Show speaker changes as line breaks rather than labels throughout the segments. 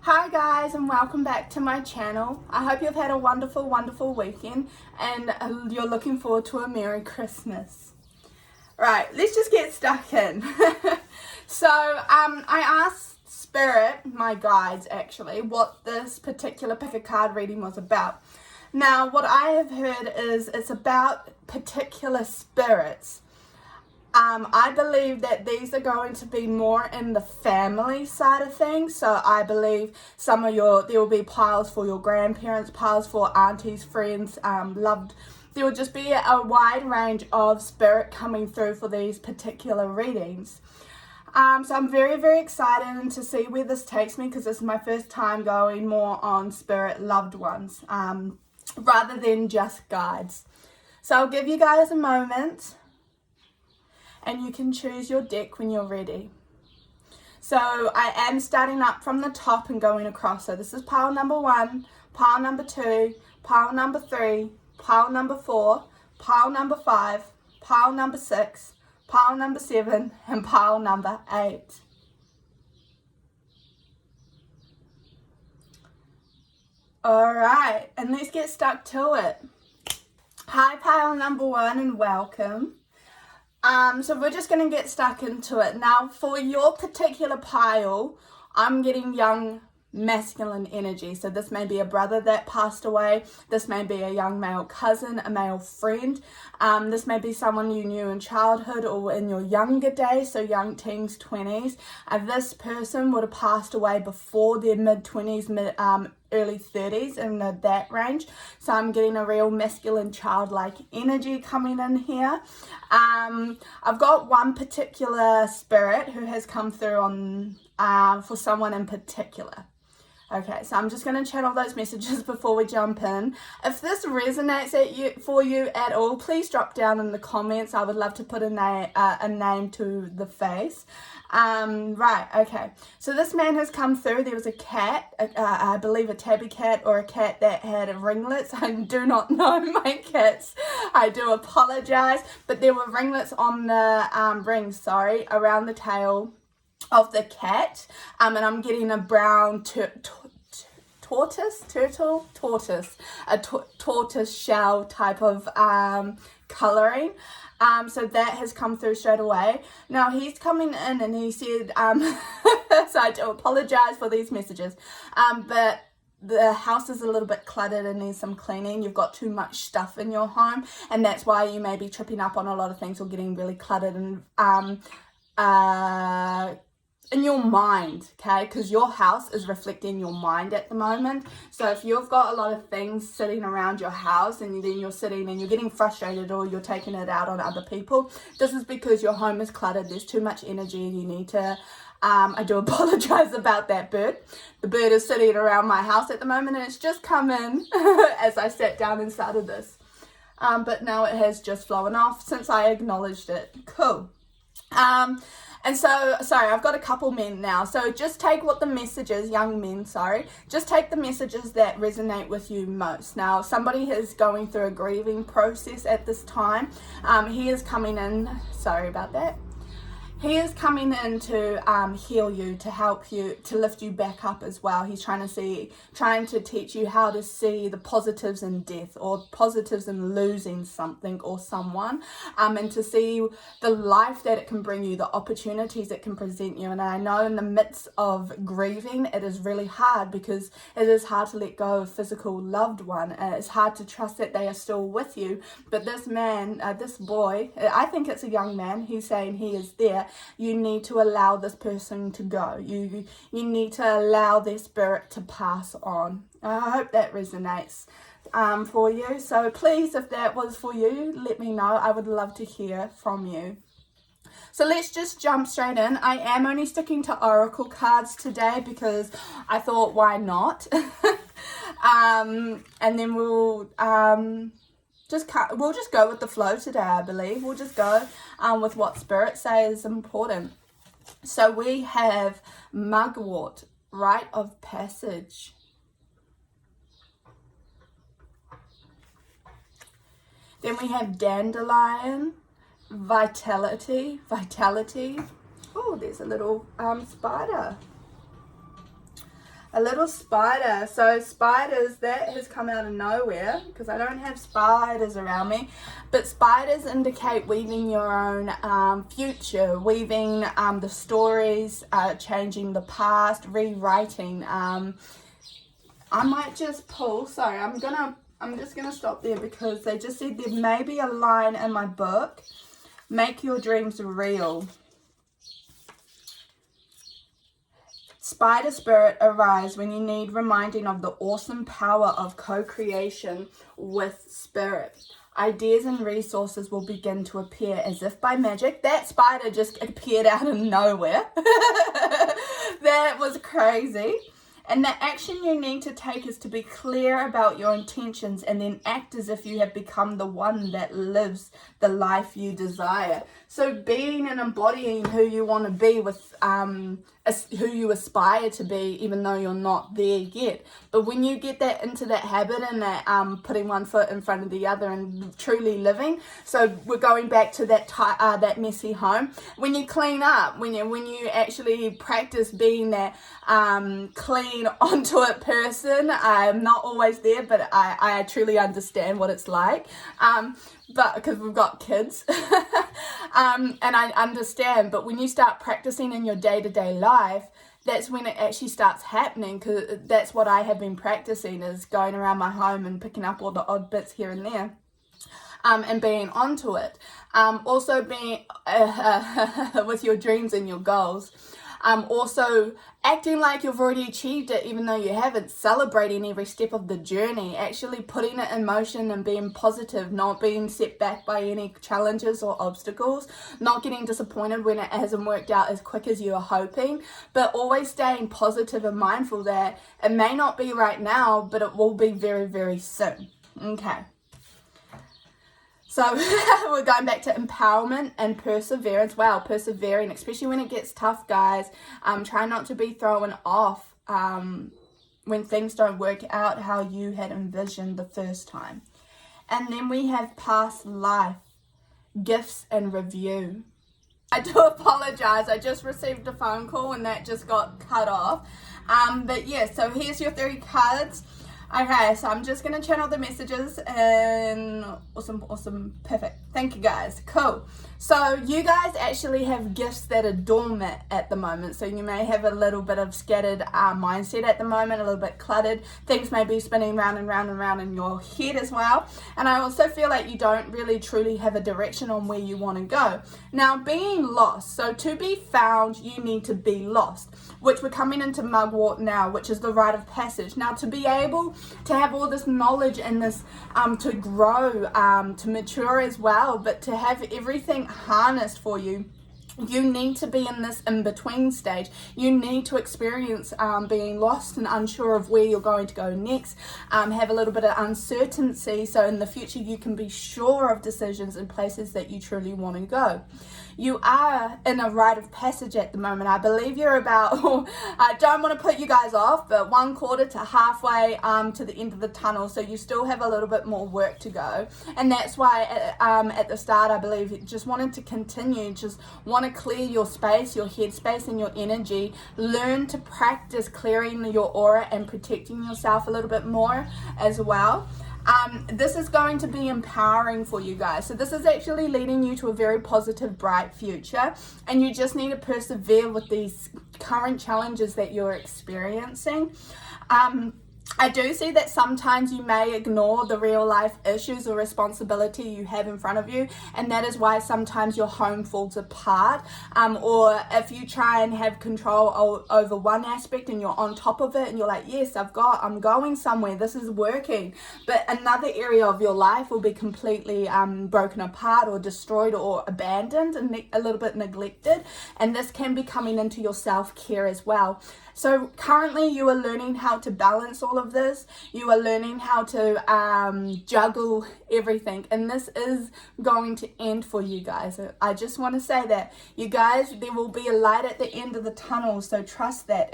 Hi guys, and welcome back to my channel. I hope you've had a wonderful weekend and you're looking forward to a Merry Christmas. Right, let's just get stuck in. So I asked Spirit, my guides actually, what this particular pick a card reading was about. Now what I have heard is it's about particular spirits. I believe that these are going to be more in the family side of things. So I believe there will be piles for your grandparents, piles for aunties, friends, loved. There will just be a wide range of spirit coming through for these particular readings. So I'm very excited to see where this takes me, because this is my first time going more on spirit loved ones rather than just guides. So I'll give you guys a moment, and you can choose your deck when you're ready. So I am starting up from the top and going across. So this is pile number 1, pile number 2, pile number 3, pile number 4, pile number 5, pile number 6, pile number 7, and pile number 8. Alright, and let's get stuck to it. Hi pile number 1 and welcome. So we're just going to get stuck into it. Now for your particular pile, I'm getting young masculine energy. So this may be a brother that passed away. This may be a young male cousin, a male friend. This may be someone you knew in childhood or in your younger days, so young teens, 20s. This person would have passed away before their mid-20s, early 30s, in that range. So I'm getting a real masculine childlike energy coming in here. I've got one particular spirit who has come through on for someone in particular. Okay, so I'm just going to channel those messages before we jump in. If this resonates for you at all, please drop down in the comments. I would love to put a name to the face. Right, okay. So this man has come through. There was a cat, I believe a tabby cat or a cat that had ringlets. I do not know my cats. I do apologize. But there were ringlets on the rings, around the tail of the cat. And I'm getting a brown tortoise, a tortoise shell type of colouring. So that has come through straight away. Now he's coming in and he said, so I do apologise for these messages, but the house is a little bit cluttered and needs some cleaning. You've got too much stuff in your home, and that's why you may be tripping up on a lot of things or getting really cluttered and in your mind, okay, because your house is reflecting your mind at the moment. So if you've got a lot of things sitting around your house and then you're sitting and you're getting frustrated or you're taking it out on other people, this is because your home is cluttered. There's too much energy and you need to I do apologize about that bird. The bird is sitting around my house at the moment and it's just come in as I sat down and started this, but now it has just flown off since I acknowledged it. Cool. And so, sorry, I've got a couple men now. So just take what the messages, young men, just take the messages that resonate with you most. Now, somebody is going through a grieving process at this time. He is coming in, sorry about that. He is coming in to heal you, to help you, to lift you back up as well. He's trying to teach you how to see the positives in death or positives in losing something or someone, and to see the life that it can bring you, the opportunities it can present you. And I know in the midst of grieving, it is really hard because it is hard to let go of a physical loved one. And it's hard to trust that they are still with you. But this man, this boy, I think it's a young man, he's saying he is there. You need to allow this person to go. You need to allow their spirit to pass on. I hope that resonates for you. So please, if that was for you, let me know. I would love to hear from you. So let's just jump straight in. I am only sticking to oracle cards today because I thought, why not? And then we'll just go with the flow today, I believe. We'll just go with what Spirit says is important. So we have mugwort, rite of passage. Then we have dandelion, vitality. Oh, there's a little spider. A little spider. So spiders, that has come out of nowhere because I don't have spiders around me. But spiders indicate weaving your own future, weaving the stories, changing the past, rewriting. I might just pull, sorry, I'm just gonna stop there because they just said there may be a line in my book, make your dreams real. Spider spirit, arise when you need reminding of the awesome power of co-creation with spirit. Ideas and resources will begin to appear as if by magic. That spider just appeared out of nowhere. That was crazy. And the action you need to take is to be clear about your intentions and then act as if you have become the one that lives the life you desire. So being and embodying who you want to be with, who you aspire to be, even though you're not there yet. But when you get that into that habit and that putting one foot in front of the other and truly living, so we're going back to that messy home. When you clean up, when you actually practice being that clean onto it person. I'm not always there, but I truly understand what it's like. But because we've got kids and I understand, but when you start practicing in your day-to-day life, that's when it actually starts happening, because that's what I have been practicing, is going around my home and picking up all the odd bits here and there. And being onto it. Also being with your dreams and your goals. Also acting like you've already achieved it even though you haven't, celebrating every step of the journey, actually putting it in motion and being positive, not being set back by any challenges or obstacles, not getting disappointed when it hasn't worked out as quick as you were hoping, but always staying positive and mindful that it may not be right now, but it will be very, very soon. Okay. So we're going back to empowerment and perseverance. Wow, persevering, especially when it gets tough, guys. Try not to be thrown off when things don't work out how you had envisioned the first time. And then we have past life, gifts and review. I do apologize. I just received a phone call and that just got cut off. But yeah, so here's your 3 cards. Okay, so I'm just going to channel the messages and awesome, perfect. Thank you guys, cool. So you guys actually have gifts that are dormant at the moment. So you may have a little bit of scattered mindset at the moment, a little bit cluttered. Things may be spinning round and round and round in your head as well. And I also feel like you don't really truly have a direction on where you want to go. Now, being lost, so to be found, you need to be lost, which we're coming into mugwort now, which is the rite of passage. Now, to be able to have all this knowledge and this to grow, to mature as well, but to have everything harnessed for you, you need to be in this in-between stage. You need to experience being lost and unsure of where you're going to go next, have a little bit of uncertainty, so in the future you can be sure of decisions and places that you truly want to go. You are in a rite of passage at the moment. I believe you're about, I don't want to put you guys off, but 1/4 to halfway to the end of the tunnel. So you still have a little bit more work to go. And that's why at the start, I believe, you just wanted to continue, just want to clear your space, your head space and your energy. Learn to practice clearing your aura and protecting yourself a little bit more as well. This is going to be empowering for you guys. So this is actually leading you to a very positive, bright future. And you just need to persevere with these current challenges that you're experiencing. I do see that sometimes you may ignore the real life issues or responsibility you have in front of you, and that is why sometimes your home falls apart, or if you try and have control over one aspect and you're on top of it and you're like, yes, I'm going somewhere, this is working, but another area of your life will be completely broken apart or destroyed or abandoned and a little bit neglected, and this can be coming into your self-care as well. So currently you are learning how to balance all of this. You are learning how to juggle everything. And this is going to end for you guys. I just want to say that, you guys, there will be a light at the end of the tunnel. So trust that.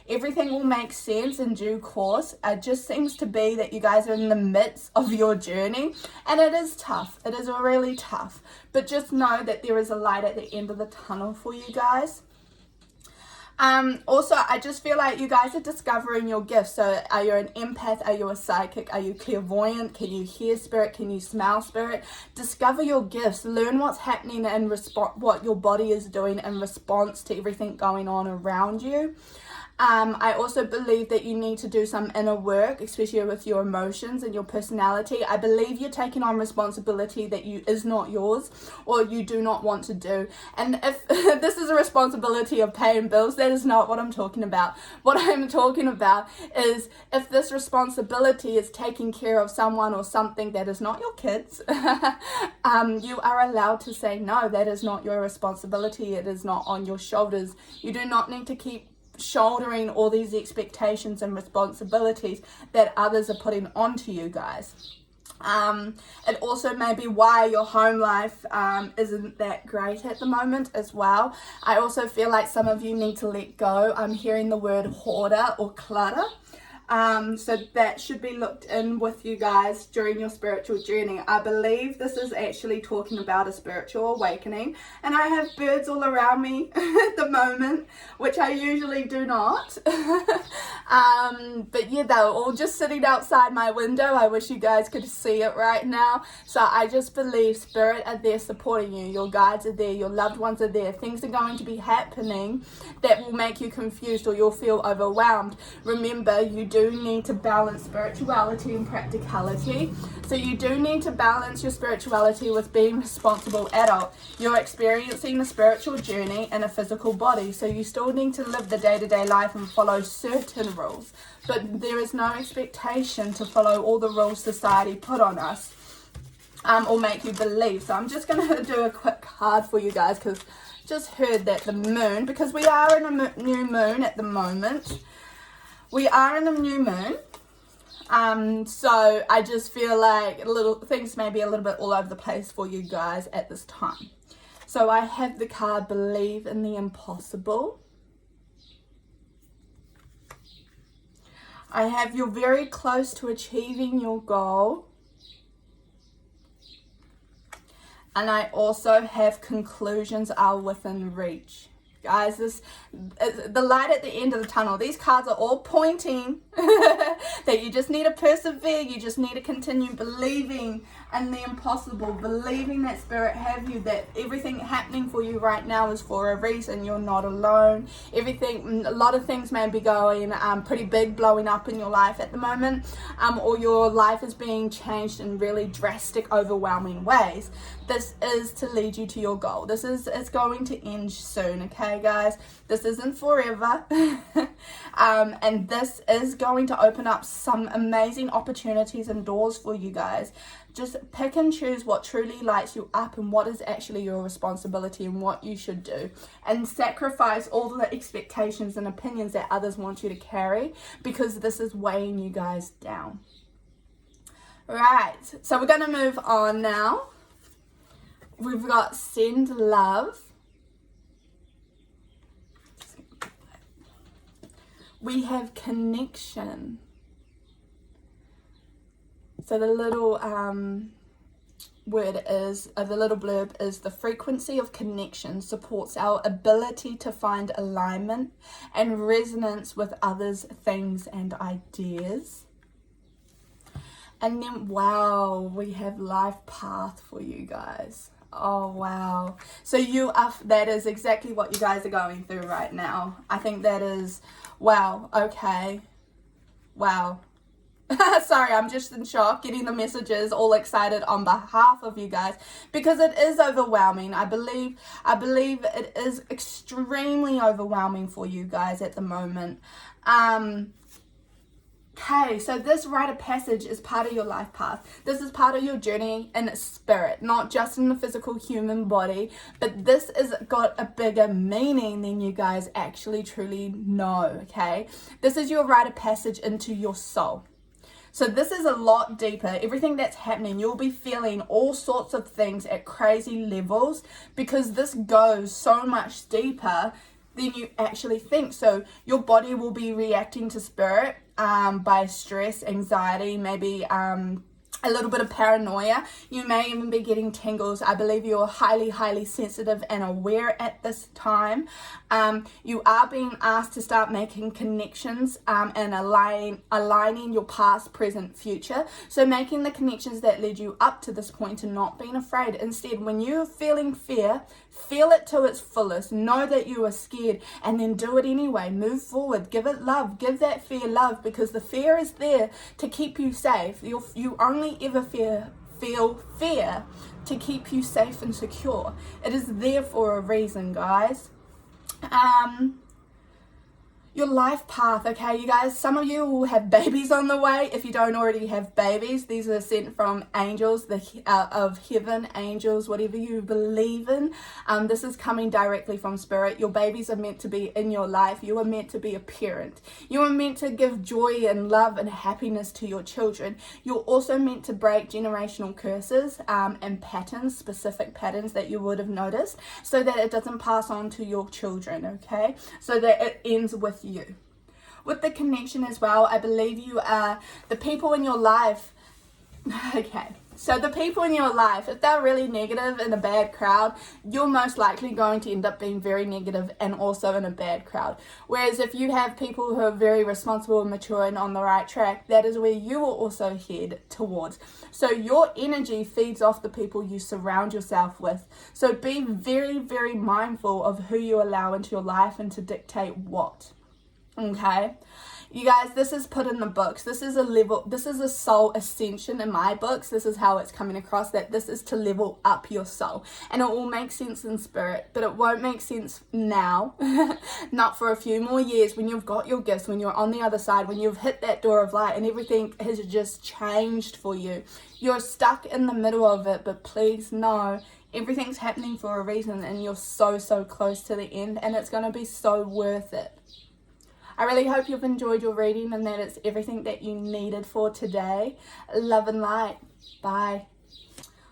Everything will make sense in due course. It just seems to be that you guys are in the midst of your journey. And it is tough. It is really tough. But just know that there is a light at the end of the tunnel for you guys. Also, I just feel like you guys are discovering your gifts. So are you an empath? Are you a psychic? Are you clairvoyant? Can you hear spirit? Can you smell spirit? Discover your gifts. Learn what's happening and what your body is doing in response to everything going on around you. I also believe that you need to do some inner work, especially with your emotions and your personality. I believe you're taking on responsibility that is not yours, or you do not want to do. And if this is a responsibility of paying bills, that is not what I'm talking about. What I'm talking about is if this responsibility is taking care of someone or something that is not your kids, you are allowed to say, no, that is not your responsibility. It is not on your shoulders. You do not need to keep shouldering all these expectations and responsibilities that others are putting onto you guys. It also may be why your home life isn't that great at the moment as well. I also feel like some of you need to let go. I'm hearing the word hoarder or clutter. So that should be looked in with you guys during your spiritual journey. I believe this is actually talking about a spiritual awakening, and I have birds all around me at the moment, which I usually do not. But yeah, they're all just sitting outside my window. I wish you guys could see it right now. So I just believe spirit are there supporting you. Your guides are there. Your loved ones are there. Things are going to be happening that will make you confused, or you'll feel overwhelmed. Remember, you do need to balance spirituality and practicality. So you do need to balance your spirituality with being a responsible adult. You're experiencing a spiritual journey in a physical body, so you still need to live the day-to-day life and follow certain rules, but there is no expectation to follow all the rules society put on us, or make you believe. So I'm just going to do a quick card for you guys, because just heard that the moon, because we are in a new moon at the moment. We are in a new moon, so I just feel like things may be a little bit all over the place for you guys at this time. So I have the card Believe in the Impossible. I have You're very close to achieving your goal. And I also have Conclusions are within reach. Guys, the light at the end of the tunnel. These cards are all pointing that you just need to persevere. You just need to continue believing in the impossible, believing that spirit have you, that everything happening for you right now is for a reason. You're not alone. A lot of things may be going pretty big, blowing up in your life at the moment, or your life is being changed in really drastic, overwhelming ways. This is to lead you to your goal. It's going to end soon, okay, guys? This isn't forever. And this is going to open up some amazing opportunities and doors for you guys. Just pick and choose what truly lights you up and what is actually your responsibility and what you should do. And sacrifice all the expectations and opinions that others want you to carry, because this is weighing you guys down. Right, so we're going to move on now. We've got Send Love. We have Connection. So the little the little blurb is the frequency of connection supports our ability to find alignment and resonance with others, things, and ideas. And then, wow, we have Life Path for you guys. Oh, wow. So that is exactly what you guys are going through right now. I think that is, wow, okay. Wow. Sorry, I'm just in shock getting the messages, all excited on behalf of you guys, because it is overwhelming. I believe it is extremely overwhelming for you guys at the moment. Okay, so this rite of passage is part of your life path. This is part of your journey in spirit, not just in the physical human body, but this has got a bigger meaning than you guys actually truly know, okay? This is your rite of passage into your soul. So this is a lot deeper. Everything that's happening, you'll be feeling all sorts of things at crazy levels, because this goes so much deeper than you actually think. So your body will be reacting to spirit by stress, anxiety, maybe a little bit of paranoia. You may even be getting tingles. I believe you're highly sensitive and aware at this time. You are being asked to start making connections and aligning your past, present, future. So making the connections that led you up to this point and not being afraid. Instead, when you're feeling fear, feel it to its fullest. Know that you are scared and then do it anyway. Move forward. Give it love. Give that fear love, because the fear is there to keep you safe. You only ever feel fear to keep you safe and secure. It is there for a reason, guys. Your life path, okay, you guys, some of you will have babies on the way. If you don't already have babies, these are sent from angels, of heaven, angels, whatever you believe in. This is coming directly from spirit. Your babies are meant to be in your life. You are meant to be a parent. You are meant to give joy and love and happiness to your children. You're also meant to break generational curses and patterns, specific patterns that you would have noticed, so that it doesn't pass on to your children, okay? So that it ends with you. With the connection as well, I believe you are the people in your life. Okay, so the people in your life, if they're really negative in a bad crowd, you're most likely going to end up being very negative and also in a bad crowd. Whereas if you have people who are very responsible and mature and on the right track, that is where you will also head towards. So your energy feeds off the people you surround yourself with. So be very mindful of who you allow into your life and to dictate what. Okay, you guys, this is put in the books. This is a soul ascension in my books. This is how it's coming across, that this is to level up your soul, and it will make sense in spirit, but it won't make sense now. Not for a few more years, when you've got your gifts, when you're on the other side, when you've hit that door of light and everything has just changed for you. You're stuck in the middle of it, but please know everything's happening for a reason, and you're so close to the end, and it's going to be so worth it. I really hope you've enjoyed your reading and that it's everything that you needed for today. Love and light. Bye.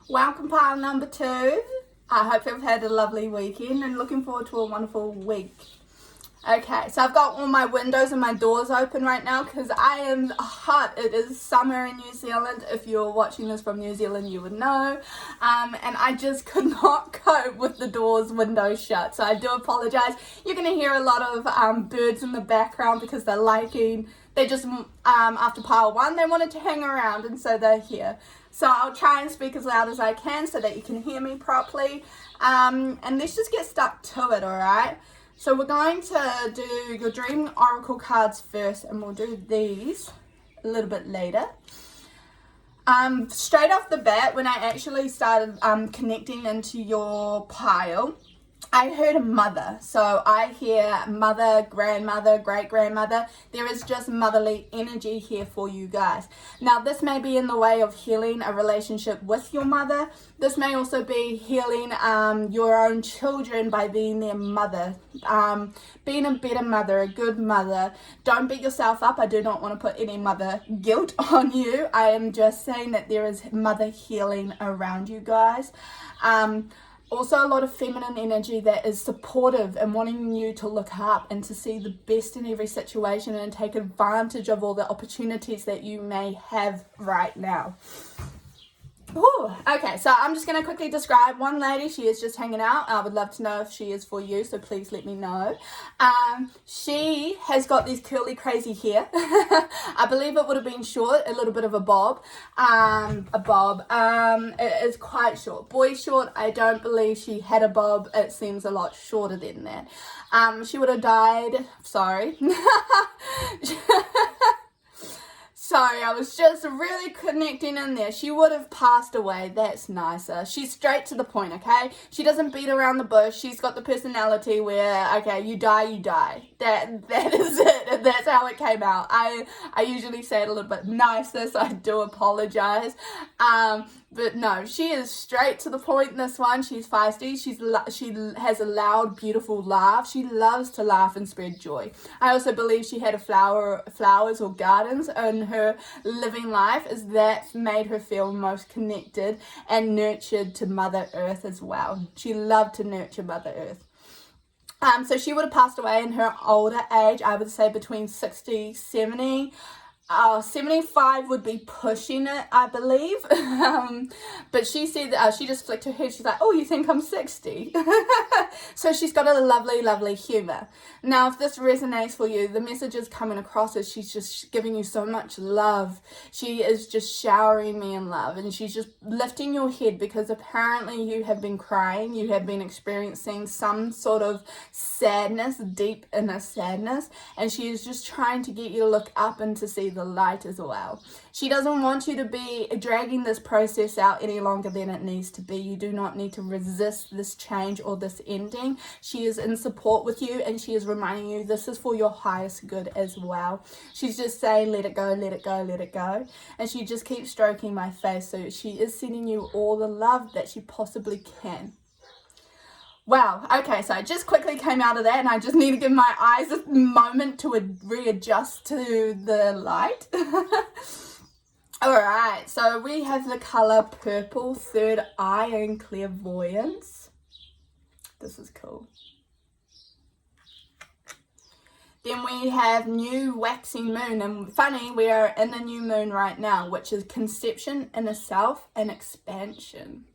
Welcome, pile number 2. I hope you've had a lovely weekend and looking forward to a wonderful week. Okay, so I've got all my windows and my doors open right now because I am hot. It is summer in New Zealand. If you're watching this from New Zealand, you would know. And I just could not cope with the windows shut. So I do apologize. You're going to hear a lot of birds in the background because they're just, after pile 1, they wanted to hang around, and so they're here. So I'll try and speak as loud as I can so that you can hear me properly. And let's just get stuck to it, all right? So we're going to do your Dream Oracle cards first, and we'll do these a little bit later. Straight off the bat, when I actually started connecting into your pile, I heard a mother. So I hear mother, grandmother, great-grandmother. There is just motherly energy here for you guys. Now, this may be in the way of healing a relationship with your mother. This may also be healing your own children by being their mother. Being a better mother, a good mother. Don't beat yourself up. I do not want to put any mother guilt on you. I am just saying that there is mother healing around you guys. Also a lot of feminine energy that is supportive and wanting you to look up and to see the best in every situation and take advantage of all the opportunities that you may have right now. Ooh, okay, so I'm just going to quickly describe one lady. She is just hanging out. I would love to know if she is for you, so please let me know. She has got these curly, crazy hair. I believe it would have been short, a little bit of a bob. It is quite short. Boy short, I don't believe she had a bob. It seems a lot shorter than that. She would have died, sorry. Sorry, I was just really connecting in there. She would have passed away. That's nicer. She's straight to the point, okay? She doesn't beat around the bush. She's got the personality where, okay, you die, you die. That is it. That's how it came out. I usually say it a little bit nicer, so I do apologize. But no, she is straight to the point in this one. She's feisty. She has a loud, beautiful laugh. She loves to laugh and spread joy. I also believe she had flowers or gardens in her living life, as that made her feel most connected and nurtured to Mother Earth as well. She loved to nurture Mother Earth. So she would have passed away in her older age, I would say between 60, 70. 75 would be pushing it, I believe. But she said she just flicked her head. She's like, oh, you think I'm 60? So she's got a lovely, lovely humor. Now, if this resonates for you, the message is coming across as she's just giving you so much love. She is just showering me in love, and she's just lifting your head because apparently you have been crying. You have been experiencing some sort of sadness, deep inner sadness, and she is just trying to get you to look up and to see the light as well. She doesn't want you to be dragging this process out any longer than it needs to be. You do not need to resist this change or this ending. She is in support with you, and she is reminding you this is for your highest good as well. She's just saying, let it go, let it go, let it go. And she just keeps stroking my face. So she is sending you all the love that she possibly can. Wow, okay, so I just quickly came out of that, and I just need to give my eyes a moment to readjust to the light. Alright, so we have the colour purple, third eye and clairvoyance. This is cool. Then we have new waxing moon, and funny, we are in a new moon right now, which is conception, inner self, and expansion.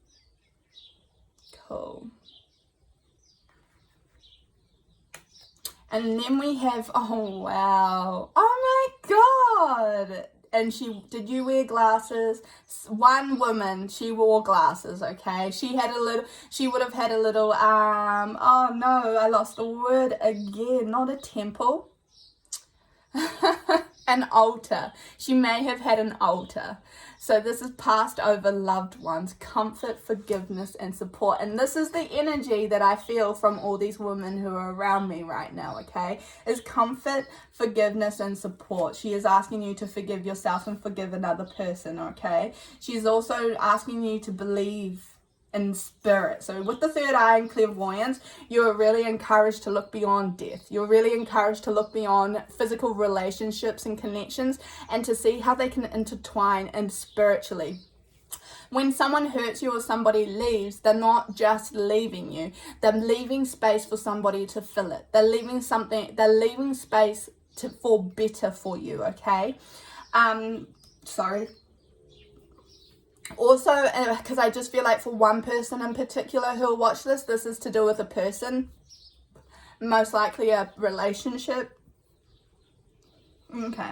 Cool. And then we have, oh wow, oh my god. And did you wear glasses? One woman, she wore glasses, okay? She would have had a little, oh no, I lost the word again, not a temple. An altar. She may have had an altar. So this is passed over loved ones, comfort, forgiveness, and support. And this is the energy that I feel from all these women who are around me right now, okay? Is comfort, forgiveness, and support. She is asking you to forgive yourself and forgive another person, okay? She's also asking you to believe in spirit. So with the third eye and clairvoyance, you're really encouraged to look beyond death. You're really encouraged to look beyond physical relationships and connections and to see how they can intertwine and spiritually. When someone hurts you or somebody leaves, they're not just leaving you. They're leaving space for somebody to fill it. They're leaving space for better for you, okay? Sorry. Also, because I just feel like for one person in particular who'll watch this is to do with a person, most likely a relationship. Okay.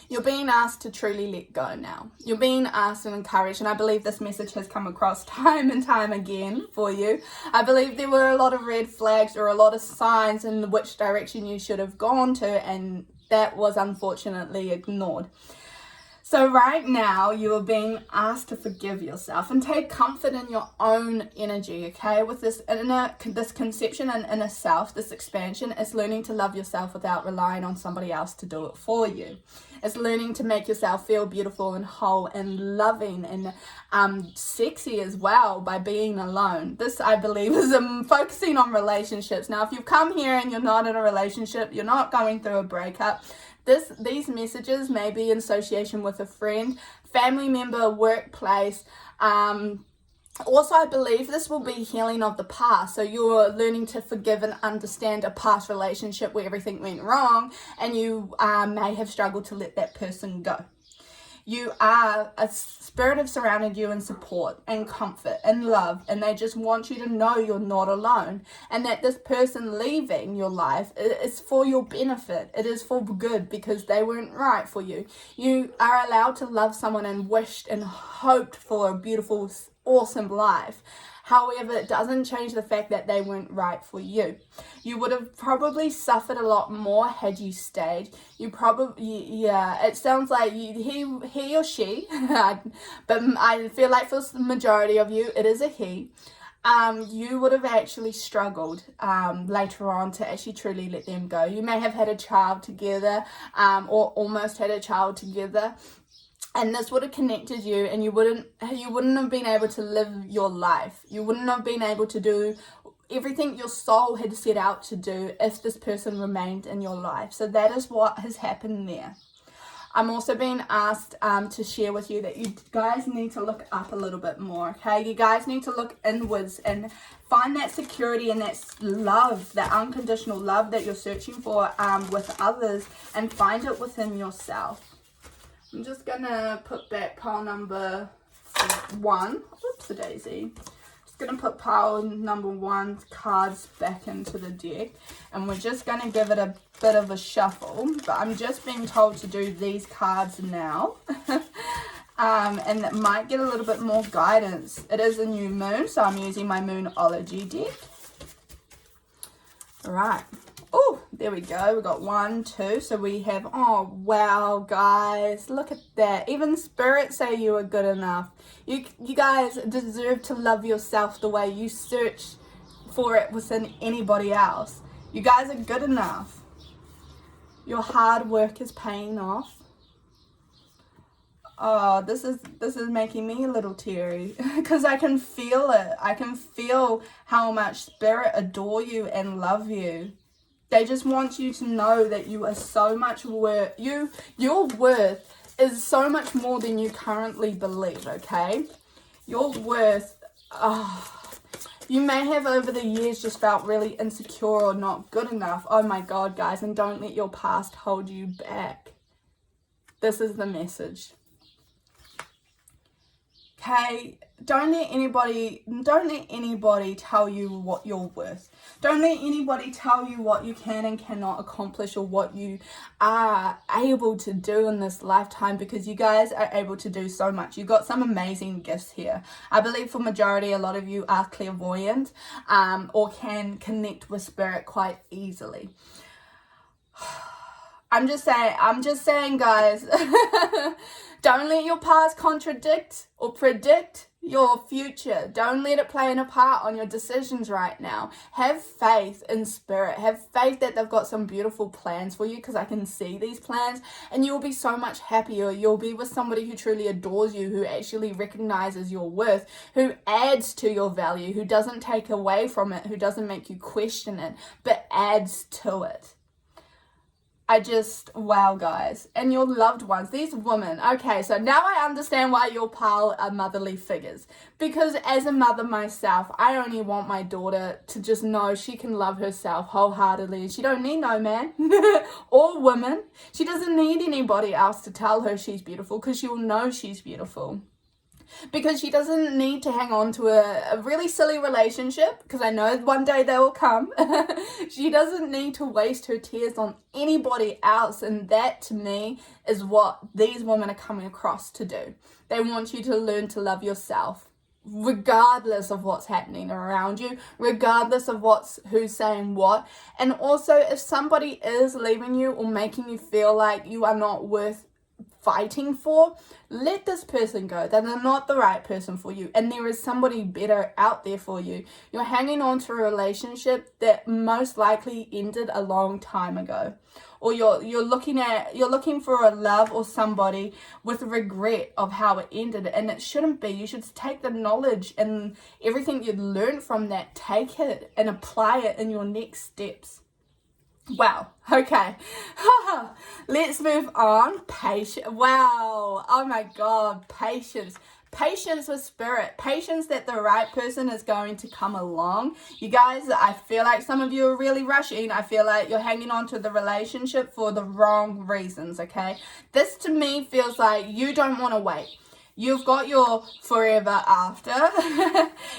You're being asked to truly let go now. You're being asked and encouraged, and I believe this message has come across time and time again for you. I believe there were a lot of red flags or a lot of signs in which direction you should have gone to, and that was unfortunately ignored. So right now, you are being asked to forgive yourself and take comfort in your own energy, okay? With this conception and inner self, this expansion, is learning to love yourself without relying on somebody else to do it for you. It's learning to make yourself feel beautiful and whole and loving and sexy as well by being alone. This, I believe, is focusing on relationships. Now, if you've come here and you're not in a relationship, you're not going through a breakup, these messages may be in association with a friend, family member, workplace. Also, I believe this will be healing of the past. So you're learning to forgive and understand a past relationship where everything went wrong, and you may have struggled to let that person go. A spirit have surrounded you in support and comfort and love, and they just want you to know you're not alone, and that this person leaving your life is for your benefit. It is for good because they weren't right for you. You are allowed to love someone and wished and hoped for a beautiful, awesome life. However, it doesn't change the fact that they weren't right for you. You would have probably suffered a lot more had you stayed. You probably, it sounds like he or she, but I feel like for the majority of you, it is a he. You would have actually struggled later on to actually truly let them go. You may have had a child together or almost had a child together. And this would have connected you, and you wouldn't have been able to live your life. You wouldn't have been able to do everything your soul had set out to do if this person remained in your life. So that is what has happened there. I'm also being asked to share with you that you guys need to look up a little bit more, okay? You guys need to look inwards and find that security and that love, that unconditional love that you're searching for with others, and find it within yourself. I'm just going to put back pile number 1. Oops-a-daisy. Going to put pile number 1's cards back into the deck, and we're just going to give it a bit of a shuffle, but I'm just being told to do these cards now. And it might get a little bit more guidance. It is a new moon, so I'm using my Moonology deck. All right. Oh, there we go. We got 1, 2. So we have, oh, wow, guys. Look at that. Even spirits say you are good enough. You guys deserve to love yourself the way you search for it within anybody else. You guys are good enough. Your hard work is paying off. Oh, this is making me a little teary because I can feel it. I can feel how much spirit adore you and love you. They just want you to know that you are so much worth. Your worth is so much more than you currently believe, okay? Your worth, you may have over the years just felt really insecure or not good enough. Oh my God, guys, and don't let your past hold you back. This is the message. Okay, don't let anybody tell you what you're worth. Don't let anybody tell you what you can and cannot accomplish or what you are able to do in this lifetime, because you guys are able to do so much. You got some amazing gifts here. I believe for majority, a lot of you are clairvoyant or can connect with spirit quite easily. I'm just saying, guys, don't let your past contradict or predict your future. Don't let it play a part on your decisions right now. Have faith in spirit. Have faith that they've got some beautiful plans for you, because I can see these plans, and you'll be so much happier. You'll be with somebody who truly adores you, who actually recognizes your worth, who adds to your value, who doesn't take away from it, who doesn't make you question it, but adds to it. Wow, guys. And your loved ones, these women. Okay, so now I understand why your pile are motherly figures. Because as a mother myself, I only want my daughter to just know she can love herself wholeheartedly. She don't need no man or woman. She doesn't need anybody else to tell her she's beautiful, because she'll know she's beautiful. Because she doesn't need to hang on to a really silly relationship, because I know one day they will come. She doesn't need to waste her tears on anybody else, and that to me is what these women are coming across to do. They want you to learn to love yourself, regardless of what's happening around you, regardless of who's saying what. And also, if somebody is leaving you or making you feel like you are not worth fighting for, let this person go. They're not the right person for you, and there is somebody better out there for you. You're hanging on to a relationship that most likely ended a long time ago, or you're looking for a love or somebody with regret of how it ended, and it shouldn't be. You should take the knowledge and everything you learned from that, take it and apply it in your next steps. Wow. Okay. Let's move on. Patience. Wow. Oh my God. Patience. Patience with spirit. Patience that the right person is going to come along. You guys, I feel like some of you are really rushing. I feel like you're hanging on to the relationship for the wrong reasons, okay? This to me feels like you don't want to wait. You've got your forever after.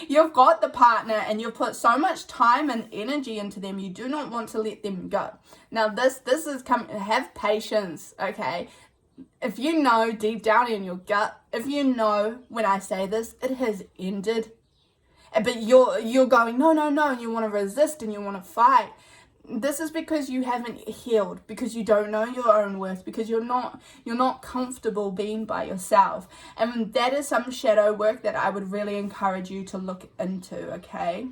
You've got the partner, and you've put so much time and energy into them. You do not want to let them go. Now, this is coming. Have patience, okay? If you know deep down in your gut, if you know when I say this, it has ended, but you're going no, and you want to resist and you want to fight. This is because you haven't healed, because you don't know your own worth, because you're not comfortable being by yourself. And that is some shadow work that I would really encourage you to look into, okay?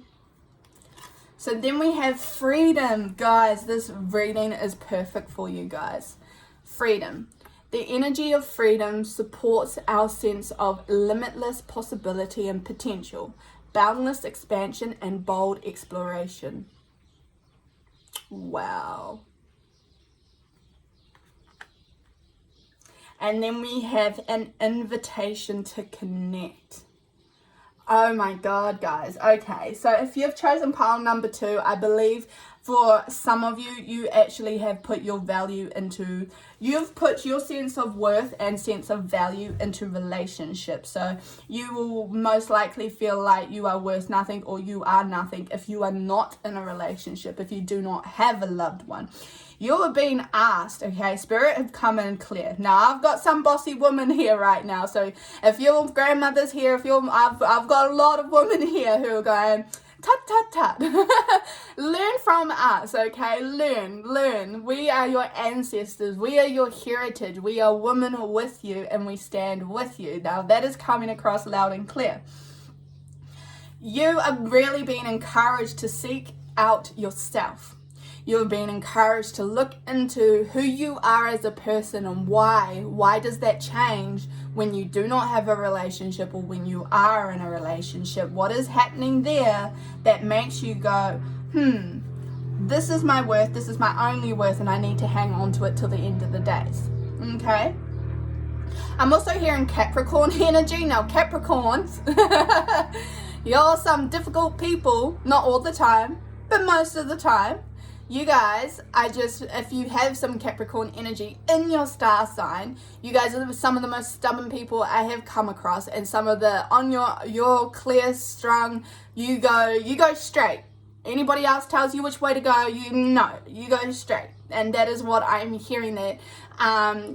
So then we have freedom. Guys, this reading is perfect for you guys. Freedom. The energy of freedom supports our sense of limitless possibility and potential, boundless expansion, and bold exploration. Wow. And then we have an invitation to connect. Oh my God, guys. Okay, so if you've chosen pile number 2, I believe for some of you, you actually have put your value into, you've put your sense of worth and sense of value into relationships. So you will most likely feel like you are worth nothing or you are nothing if you are not in a relationship, if you do not have a loved one. You are being asked, okay, Spirit have come in clear. Now, I've got some bossy women here right now. So if your grandmother's here, I've got a lot of women here who are going, tut, tut, tut. Learn from us, okay? Learn. We are your ancestors. We are your heritage. We are women with you and we stand with you. Now, that is coming across loud and clear. You are really being encouraged to seek out yourself. You're being encouraged to look into who you are as a person and why. Why does that change when you do not have a relationship or when you are in a relationship? What is happening there that makes you go, this is my worth, this is my only worth, and I need to hang on to it till the end of the days. Okay? I'm also hearing Capricorn energy. Now, Capricorns, you're some difficult people, not all the time, but most of the time. You guys, if you have some Capricorn energy in your star sign, you guys are some of the most stubborn people I have come across, and some of the, on your clear strung, you go straight. Anybody else tells you which way to go, you go straight. And that is what I'm hearing, that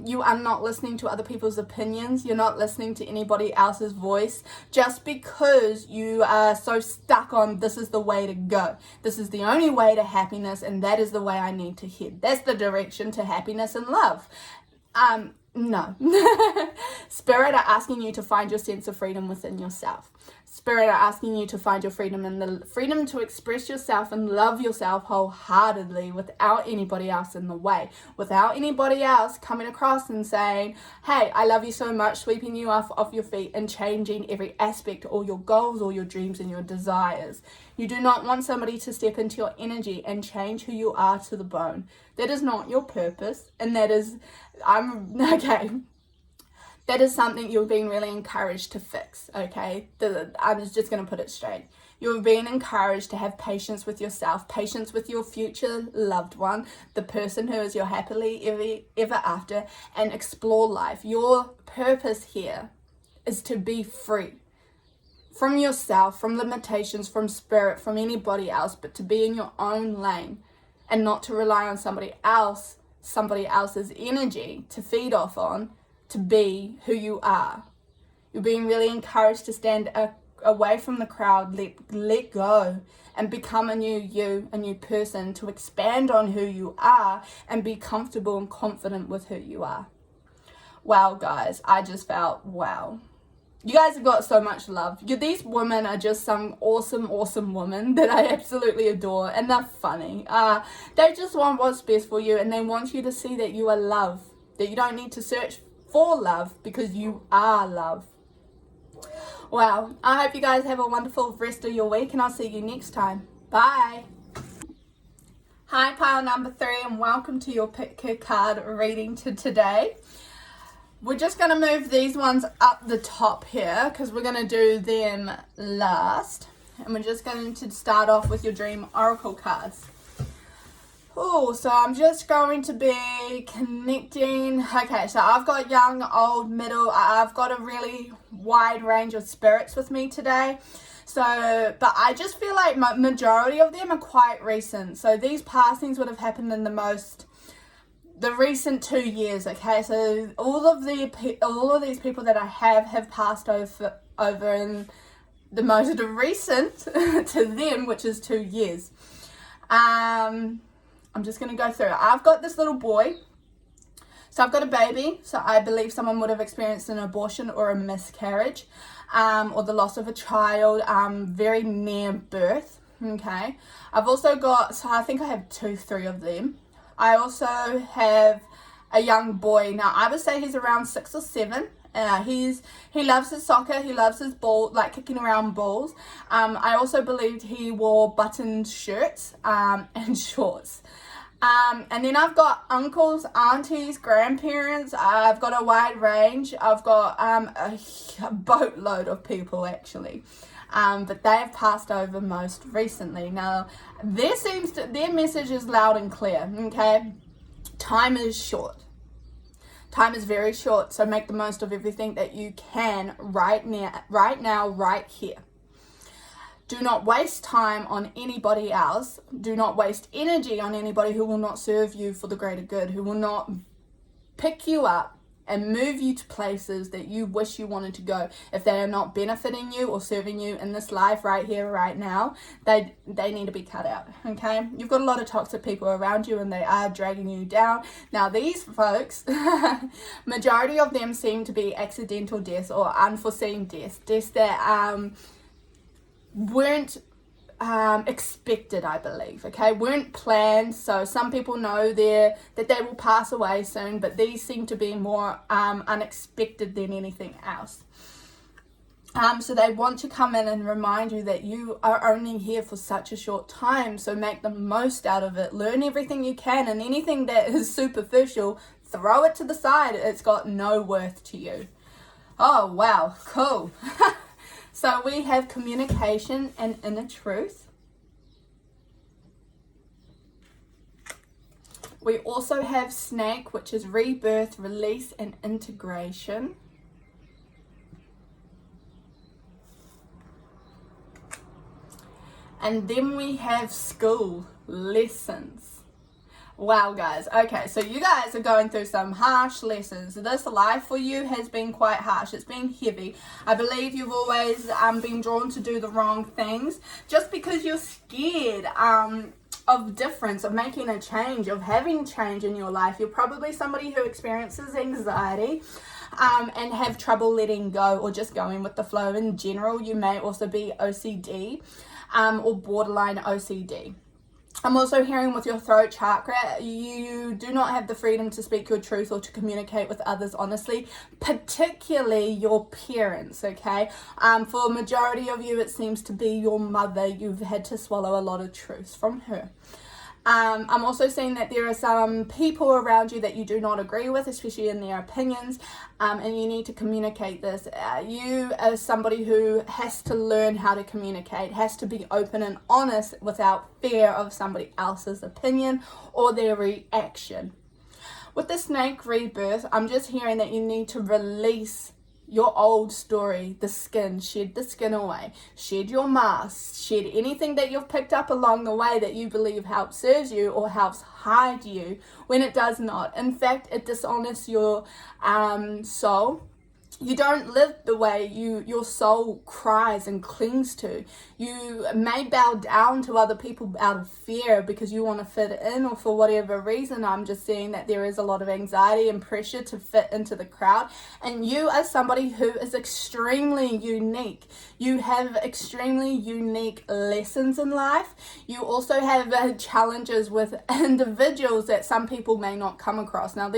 you are not listening to other people's opinions. You're not listening to anybody else's voice just because you are so stuck on this is the way to go. This is the only way to happiness, and that is the way I need to head. That's the direction to happiness and love. No. Spirit are asking you to find your sense of freedom within yourself. Spirit are asking you to find your freedom and the freedom to express yourself and love yourself wholeheartedly without anybody else in the way, without anybody else coming across and saying, hey, I love you so much, sweeping you off your feet and changing every aspect, all your goals, all your dreams and your desires. You do not want somebody to step into your energy and change who you are to the bone. That is not your purpose, and that is, that is something you're being really encouraged to fix, okay? I'm just going to put it straight. You're being encouraged to have patience with yourself, patience with your future loved one, the person who is your happily ever after, and explore life. Your purpose here is to be free from yourself, from limitations, from spirit, from anybody else, but to be in your own lane and not to rely on somebody else's energy to feed off on, to be who you are. You're being really encouraged to stand away from the crowd, let go, and become a new you, a new person, to expand on who you are and be comfortable and confident with who you are. Wow, guys, I just felt wow. You guys have got so much love. These women are just some awesome women that I absolutely adore, and they're funny. They just want what's best for you, and they want you to see that you are love, that you don't need to search for love because you are love. Wow, I hope you guys have a wonderful rest of your week, and I'll see you next time. Bye. Hi, pile number 3, and welcome to your pick a card reading today. We're just going to move these ones up the top here because we're going to do them last. And we're just going to start off with your dream oracle cards. Oh, so I'm just going to be connecting. Okay, so I've got young, old, middle. I've got a really wide range of spirits with me today. So, but I just feel like majority of them are quite recent. So these passings would have happened in the recent 2 years, okay? So all of these people that I have passed over in the most recent to them, which is 2 years. I'm just going to go through it. I've got this little boy. So I've got a baby. So I believe someone would have experienced an abortion or a miscarriage, or the loss of a child, very near birth, okay? I've also got, so I think I have 3 of them. I also have a young boy. Now, I would say he's around 6 or 7. He loves his soccer. He loves his ball, like kicking around balls. I also believed he wore buttoned shirts and shorts. And then I've got uncles, aunties, grandparents. I've got a wide range. I've got a boatload of people actually. But they've passed over most recently. Now, their message is loud and clear, okay? Time is short. Time is very short, so make the most of everything that you can right now, right here. Do not waste time on anybody else. Do not waste energy on anybody who will not serve you for the greater good, who will not pick you up and move you to places that you wish you wanted to go. If they are not benefiting you or serving you in this life right here, right now, they need to be cut out, okay? You've got a lot of toxic people around you and they are dragging you down. Now, these folks, majority of them seem to be accidental deaths or unforeseen deaths that weren't expected, I believe, okay, weren't planned. So some people know that they will pass away soon, but these seem to be more unexpected than anything else. So they want to come in and remind you that you are only here for such a short time, so make the most out of it. Learn everything you can, and anything that is superficial, throw it to the side. It's got no worth to you. Oh wow, cool. So we have communication and inner truth. We also have snake, which is rebirth, release, and integration. And then we have school, lessons. Wow, guys. Okay, so you guys are going through some harsh lessons. This life for you has been quite harsh. It's been heavy. I believe you've always been drawn to do the wrong things just because you're scared of difference, of making a change, of having change in your life. You're probably somebody who experiences anxiety and have trouble letting go or just going with the flow in general. You may also be OCD or borderline OCD. I'm also hearing with your throat chakra, you do not have the freedom to speak your truth or to communicate with others honestly, particularly your parents, okay? For a majority of you, it seems to be your mother. You've had to swallow a lot of truth from her. I'm also seeing that there are some people around you that you do not agree with, especially in their opinions, and you need to communicate this. You as somebody who has to learn how to communicate, has to be open and honest without fear of somebody else's opinion or their reaction. With the snake rebirth, I'm just hearing that you need to release your old story, the skin. Shed the skin away. Shed your mask. Shed anything that you've picked up along the way that you believe helps serve you or helps hide you when it does not. In fact, it dishonors your soul. You don't live the way your soul cries and clings to. You may bow down to other people out of fear because you want to fit in or for whatever reason. I'm just seeing that there is a lot of anxiety and pressure to fit into the crowd. And you are somebody who is extremely unique. You have extremely unique lessons in life. You also have challenges with individuals that some people may not come across. Now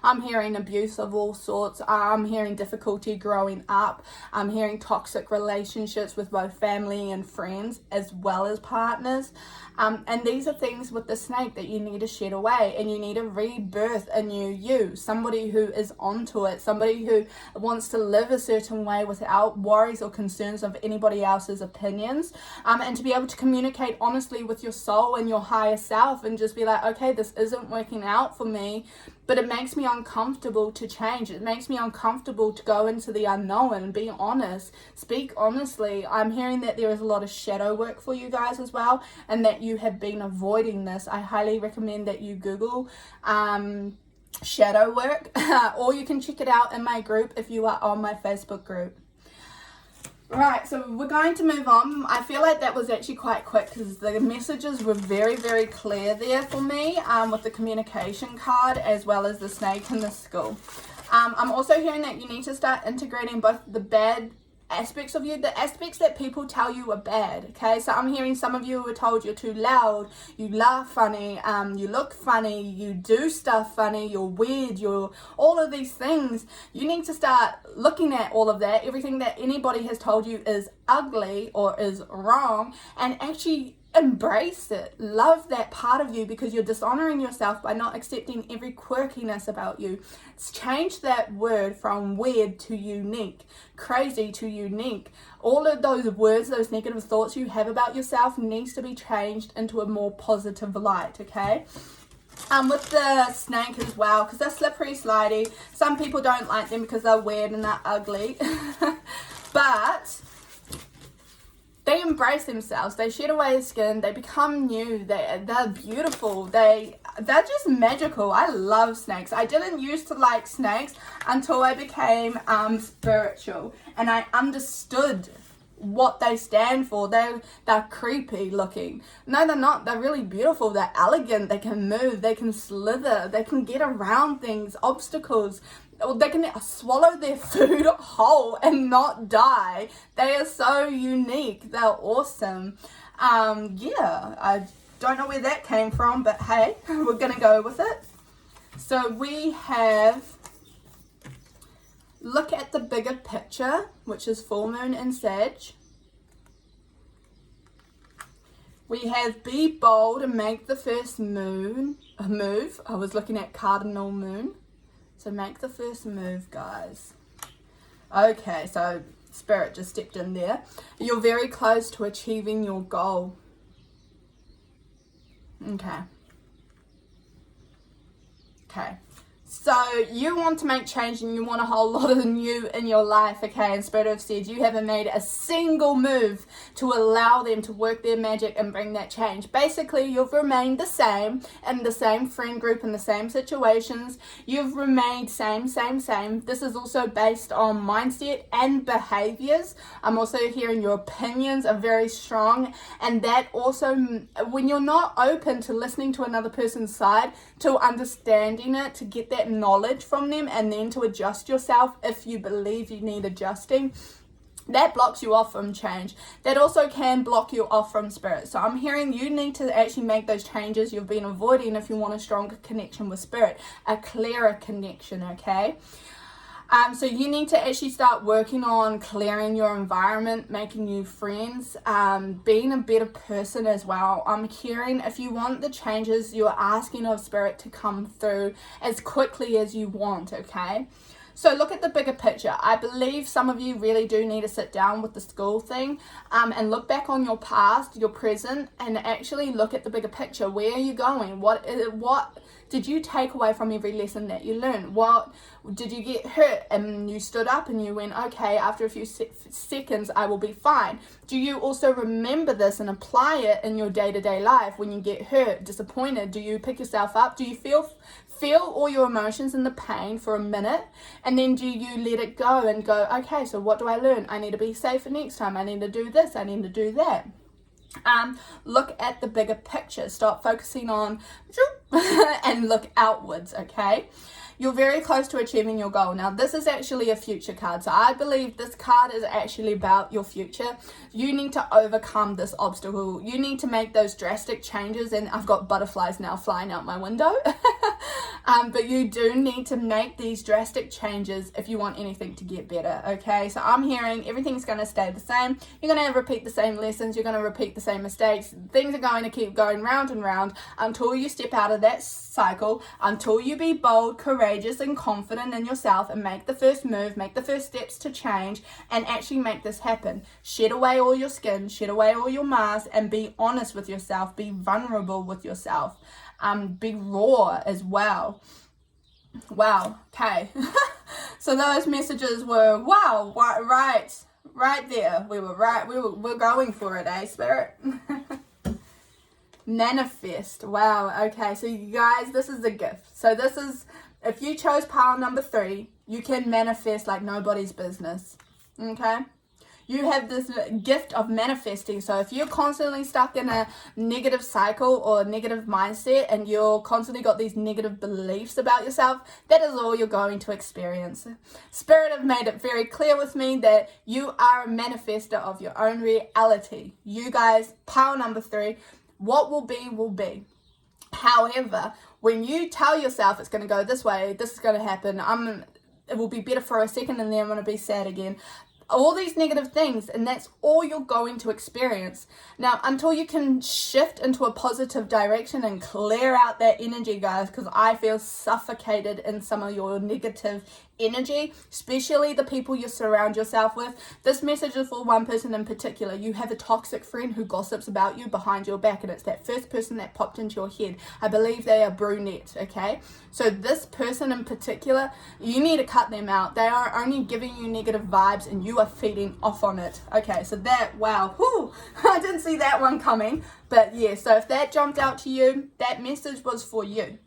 I'm hearing abuse of all sorts. I'm hearing difficulty growing up. I'm hearing toxic relationships with both family and friends as well as partners. And these are things with the snake that you need to shed away, and you need to rebirth a new you, somebody who is onto it, somebody who wants to live a certain way without worries or concerns of anybody else's opinions, and to be able to communicate honestly with your soul and your higher self and just be like, okay, this isn't working out for me, but it makes me uncomfortable to change. It makes me uncomfortable to go into the unknown and be honest, speak honestly. I'm hearing that there is a lot of shadow work for you guys as well, and that you have been avoiding this. I highly recommend that you Google shadow work, or you can check it out in my group if you are on my Facebook group. Right, so we're going to move on. I feel like that was actually quite quick because the messages were very, very clear there for me, with the communication card as well as the snake and the skull. I'm also hearing that you need to start integrating both the bad aspects of you, the aspects that people tell you are bad, okay? So I'm hearing some of you were told you're too loud, you laugh funny, you look funny, you do stuff funny, you're weird, you're all of these things. You need to start looking at all of that, everything that anybody has told you is ugly or is wrong, and actually embrace it. Love that part of you, because you're dishonoring yourself by not accepting every quirkiness about you. Change that word from weird to unique, crazy to unique. All of those words, those negative thoughts you have about yourself needs to be changed into a more positive light, okay? With the snake as well, because they're slippery, slidey. Some people don't like them because they're weird and they're ugly. But they embrace themselves. They shed away the skin. They become new. They're beautiful. They're just magical. I love snakes. I didn't used to like snakes until I became spiritual, and I understood what they stand for. They're creepy looking. No, they're not. They're really beautiful. They're elegant. They can move. They can slither. They can get around things, obstacles. They can swallow their food whole and not die. They are so unique. They're awesome. Yeah, I don't know where that came from, but hey, we're gonna go with it. So we have, look at the bigger picture, which is full moon in Sag. We have be bold and make the first move. I was looking at cardinal moon. So make the first move, guys. Okay, so Spirit just stepped in there. You're very close to achieving your goal. Okay. So you want to make change and you want a whole lot of new in your life, okay? And Spirit have said you haven't made a single move to allow them to work their magic and bring that change. Basically, you've remained the same in the same friend group, in the same situations. You've remained same. This is also based on mindset and behaviors. I'm also hearing your opinions are very strong, and that also, when you're not open to listening to another person's side, to understanding it, to get that knowledge from them, and then to adjust yourself if you believe you need adjusting, that blocks you off from change. That also can block you off from Spirit. So I'm hearing you need to actually make those changes you've been avoiding if you want a stronger connection with Spirit, a clearer connection, okay? So you need to actually start working on clearing your environment, making new friends, being a better person as well. I'm hearing if you want the changes you're asking of Spirit to come through as quickly as you want, okay? So look at the bigger picture. I believe some of you really do need to sit down with the school thing and look back on your past, your present, and actually look at the bigger picture. Where are you going? What did you take away from every lesson that you learned? What did you get hurt and you stood up and you went, okay, after a few seconds, I will be fine? Do you also remember this and apply it in your day-to-day life when you get hurt, disappointed? Do you pick yourself up? Do you feel all your emotions and the pain for a minute, and then do you let it go and go, okay, so what do I learn? I need to be safer next time. I need to do this. I need to do that. Look at the bigger picture. Stop focusing on and look outwards, okay? You're very close to achieving your goal. Now, this is actually a future card. So I believe this card is actually about your future. You need to overcome this obstacle. You need to make those drastic changes. And I've got butterflies now flying out my window. But you do need to make these drastic changes if you want anything to get better, okay? So I'm hearing everything's going to stay the same. You're going to repeat the same lessons. You're going to repeat the same mistakes. Things are going to keep going round and round until you step out of that cycle, until you be bold, courageous, and confident in yourself and make the first move, make the first steps to change, and actually make this happen. Shed away all your skin, shed away all your masks, and be honest with yourself. Be vulnerable with yourself. Be raw as well. Wow, okay. So those messages were, wow, right there. We're going for it, eh, Spirit? Manifest. Wow, okay. So you guys, this is the gift. So this is, if you chose pile number 3, you can manifest like nobody's business, okay? You have this gift of manifesting. So if you're constantly stuck in a negative cycle or a negative mindset, and you're constantly got these negative beliefs about yourself, that is all you're going to experience. Spirit have made it very clear with me that you are a manifester of your own reality. You guys, pile number 3, what will be, will be. However, when you tell yourself it's going to go this way, this is going to happen, it will be better for a second and then I'm going to be sad again. all these negative things, and that's all you're going to experience. Now, until you can shift into a positive direction and clear out that energy, guys, because I feel suffocated in some of your negative energy, especially the people you surround yourself with. This message is for one person in particular. You have a toxic friend who gossips about you behind your back, and it's that first person that popped into your head. I believe they are brunette, okay? So this person in particular, you need to cut them out. They are only giving you negative vibes, and you are feeding off on it. Okay, so that, wow, whew, I didn't see that one coming. But yeah, so if that jumped out to you, that message was for you.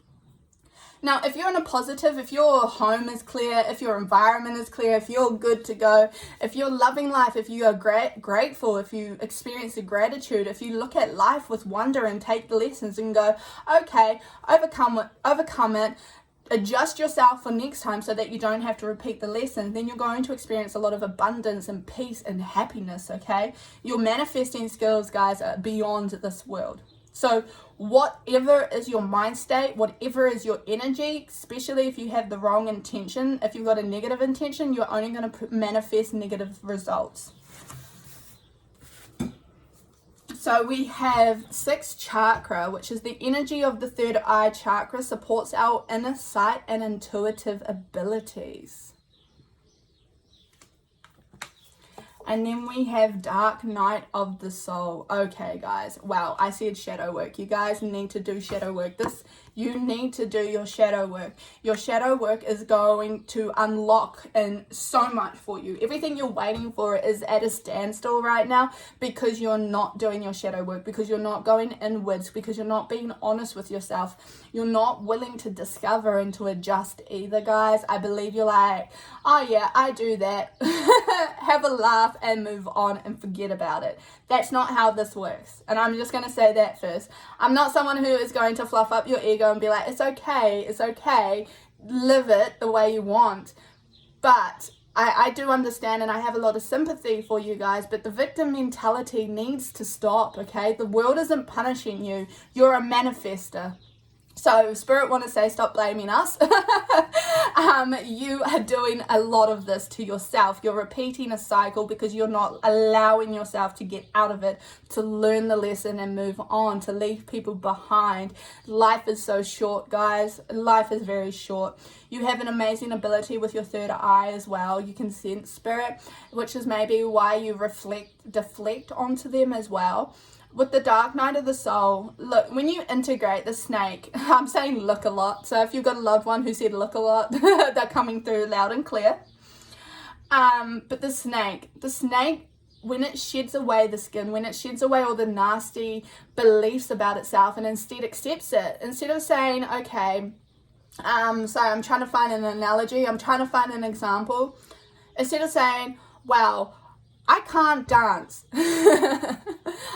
Now, if you're in a positive, if your home is clear, if your environment is clear, if you're good to go, if you're loving life, if you are grateful, if you experience the gratitude, if you look at life with wonder and take the lessons and go, okay, overcome it, adjust yourself for next time so that you don't have to repeat the lesson, then you're going to experience a lot of abundance and peace and happiness, okay? Your manifesting skills, guys, are beyond this world. So whatever is your mind state, whatever is your energy, especially if you have the wrong intention, if you've got a negative intention, you're only going to manifest negative results. So we have 6th chakra, which is the energy of the third eye chakra, supports our inner sight and intuitive abilities. And then we have dark night of the soul. Okay, guys. Wow, I said shadow work. You guys need to do shadow work. You need to do your shadow work. Your shadow work is going to unlock in so much for you. Everything you're waiting for is at a standstill right now because you're not doing your shadow work, because you're not going inwards, because you're not being honest with yourself. You're not willing to discover and to adjust either, guys. I believe you're like, oh yeah, I do that. Have a laugh and move on and forget about it. That's not how this works. And I'm just going to say that first. I'm not someone who is going to fluff up your ego and be like, it's okay, live it the way you want. But I do understand, and I have a lot of sympathy for you guys, but the victim mentality needs to stop, okay? The world isn't punishing you. You're a manifester. So Spirit want to say, stop blaming us. You are doing a lot of this to yourself. You're repeating a cycle because you're not allowing yourself to get out of it, to learn the lesson and move on, to leave people behind. Life is so short, guys. Life is very short. You have an amazing ability with your third eye as well. You can sense spirit, which is maybe why you deflect onto them as well. With the dark night of the soul, look, when you integrate the snake, I'm saying look a lot. So if you've got a loved one who said look a lot, they're coming through loud and clear. But the snake, when it sheds away the skin, when it sheds away all the nasty beliefs about itself and instead accepts it, instead of saying, okay, so I'm trying to find an analogy, I'm trying to find an example. Instead of saying, wow, I can't dance.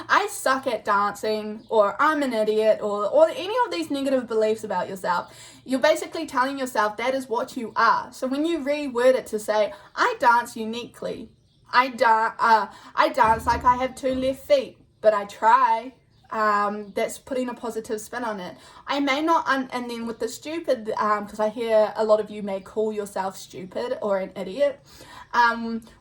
I suck at dancing, or I'm an idiot, or any of these negative beliefs about yourself. You're basically telling yourself that is what you are. So when you reword it to say, I dance uniquely. I dance like I have 2 left feet, but I try. That's putting a positive spin on it. I may not, and then with the stupid, because I hear a lot of you may call yourself stupid or an idiot.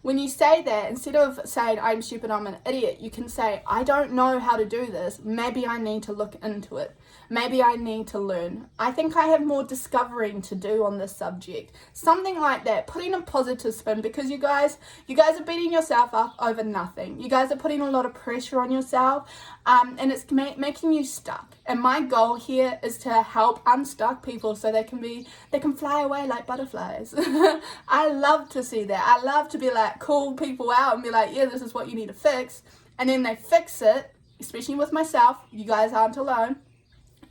When you say that, instead of saying I'm stupid, I'm an idiot, you can say, I don't know how to do this. Maybe I need to look into it. Maybe I need to learn. I think I have more discovering to do on this subject. Something like that, putting a positive spin, because you guys are beating yourself up over nothing. You guys are putting a lot of pressure on yourself, and it's making you stuck. And my goal here is to help unstuck people so they can fly away like butterflies. I love to see that. I love to be like, call people out and be like, yeah, this is what you need to fix. And then they fix it, especially with myself. You guys aren't alone.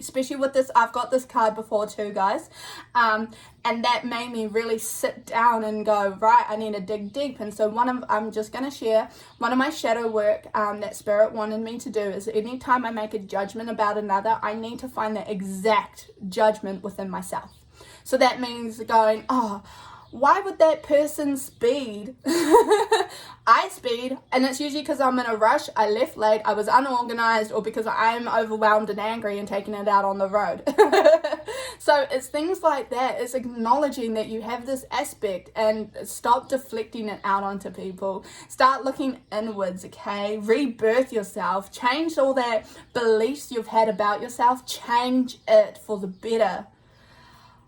Especially with this, I've got this card before too, guys. And that made me really sit down and go, right, I need to dig deep. And so I'm just going to share one of my shadow work that Spirit wanted me to do is anytime I make a judgment about another, I need to find the exact judgment within myself. So that means going, oh, why would that person speed? I speed, and it's usually because I'm in a rush, I left late, I was unorganized, or because I'm overwhelmed and angry and taking it out on the road. So it's things like that. It's acknowledging that you have this aspect and stop deflecting it out onto people. Start looking inwards, okay? Rebirth yourself. Change all that beliefs you've had about yourself. Change it for the better.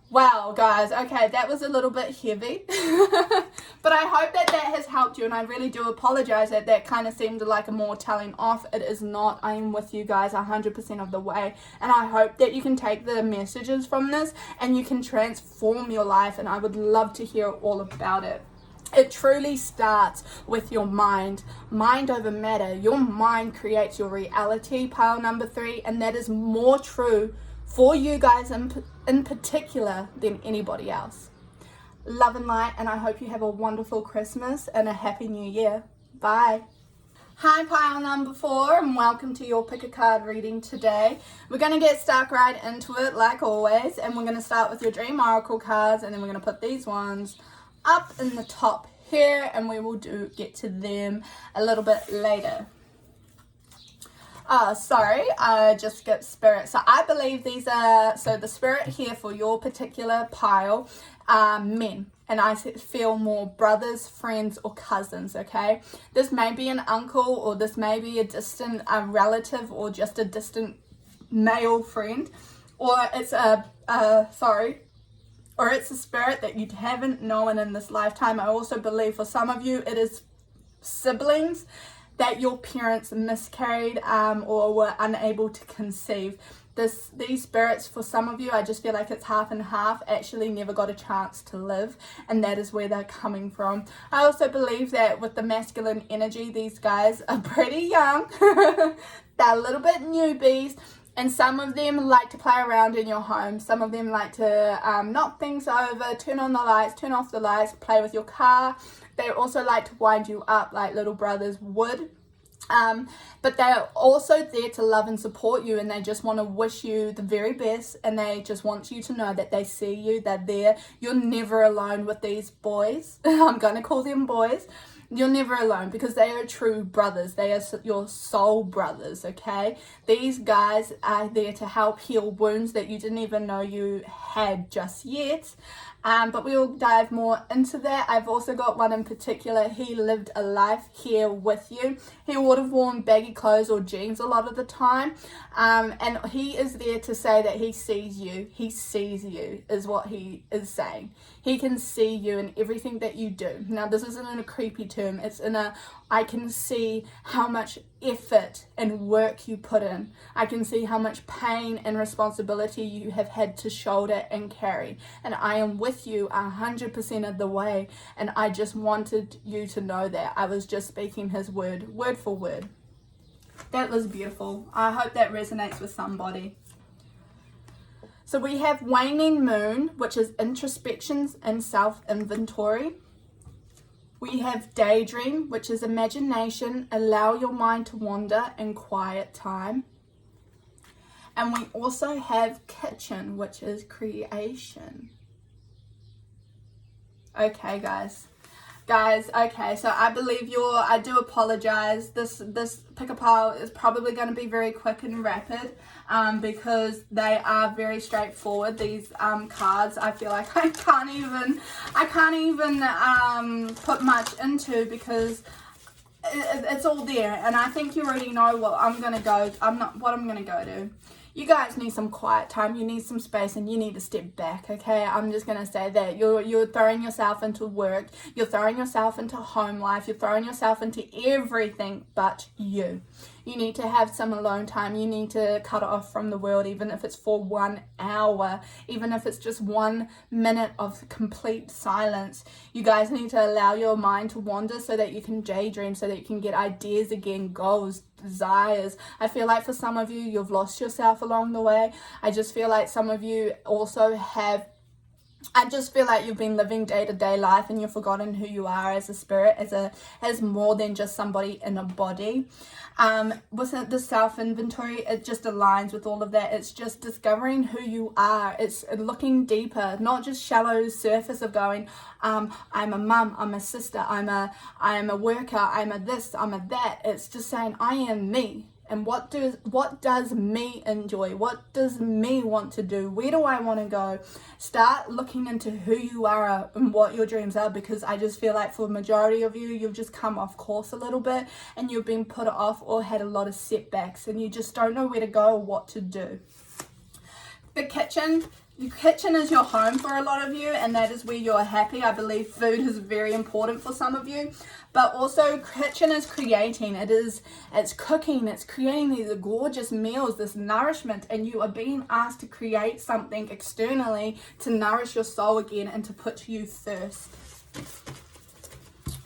Wow, guys, okay, that was a little bit heavy, but I hope that has helped you, and I really do apologize that kind of seemed like a more telling off. It is not. I am with you guys 100% of the way, and I hope that you can take the messages from this and you can transform your life, and I would love to hear all about it. It truly starts with your mind. Mind over matter. Your mind creates your reality, pile number 3, and that is more true for you guys in particular than anybody else. Love and light, and I hope you have a wonderful Christmas and a happy new year. Bye. Hi, pile number 4, and welcome to your pick a card reading today. We're going to get stuck right into it like always, and we're going to start with your dream oracle cards, and then we're going to put these ones up in the top here, and we will get to them a little bit later. Sorry, I just skipped spirit. So I believe these are, so the spirit here for your particular pile are men. And I feel more brothers, friends, or cousins, okay? This may be an uncle, or this may be a distant relative, or just a distant male friend. Or it's or it's a spirit that you haven't known in this lifetime. I also believe for some of you, it is siblings that your parents miscarried or were unable to conceive. These spirits, for some of you, I just feel like it's half and half, actually never got a chance to live, and that is where they're coming from. I also believe that with the masculine energy, these guys are pretty young. They're a little bit newbies, and some of them like to play around in your home. Some of them like to knock things over, turn on the lights, turn off the lights, play with your car. They also like to wind you up like little brothers would. But they're also there to love and support you, and they just want to wish you the very best, and they just want you to know that they see you, they're there. You're never alone with these boys. I'm going to call them boys. You're never alone, because they are true brothers. They are your soul brothers, okay? These guys are there to help heal wounds that you didn't even know you had just yet. But we'll dive more into that. I've also got one in particular. He lived a life here with you. He would have worn baggy clothes or jeans a lot of the time. And he is there to say that he sees you. He sees you is what he is saying. He can see you in everything that you do. Now, this isn't in a creepy term. It's in a, I can see how much effort and work you put in. I can see how much pain and responsibility you have had to shoulder and carry. And I am with you 100% of the way. And I just wanted you to know that. I was just speaking his word for word. That was beautiful. I hope that resonates with somebody. So we have waning moon, which is introspections and self-inventory. We have daydream, which is imagination, allow your mind to wander in quiet time. And we also have kitchen, which is creation. Okay, guys, okay, so I believe I do apologize. This pick-a-pile is probably going to be very quick and rapid because they are very straightforward. These cards, I feel like I can't even put much into, because it's all there, and I think you already know what I'm going to go to. You guys need some quiet time, you need some space, and you need to step back, okay? I'm just going to say that. You're throwing yourself into work, you're throwing yourself into home life, you're throwing yourself into everything but you. You need to have some alone time. You need to cut off from the world, even if it's for 1 hour, even if it's just 1 minute of complete silence. You guys need to allow your mind to wander so that you can daydream, so that you can get ideas again, goals, desires. I feel like for some of you, you've lost yourself along the way. I just feel like some of you also have, I just feel like you've been living day-to-day life and you've forgotten who you are as a spirit, as more than just somebody in a body. With the self-inventory, it just aligns with all of that. It's just discovering who you are. It's looking deeper, not just shallow surface of going, I'm a mum, I'm a sister, I am a worker, I'm a this, I'm a that. It's just saying, I am me. And what does me enjoy? What does me want to do? Where do I want to go? Start looking into who you are and what your dreams are, because I just feel like for the majority of you, you've just come off course a little bit and you've been put off or had a lot of setbacks and you just don't know where to go or what to do. The kitchen is your home for a lot of you, and that is where you're happy. I believe food is very important for some of you, but also kitchen is creating. It's cooking, it's creating these gorgeous meals, this nourishment, and you are being asked to create something externally to nourish your soul again and to put you first.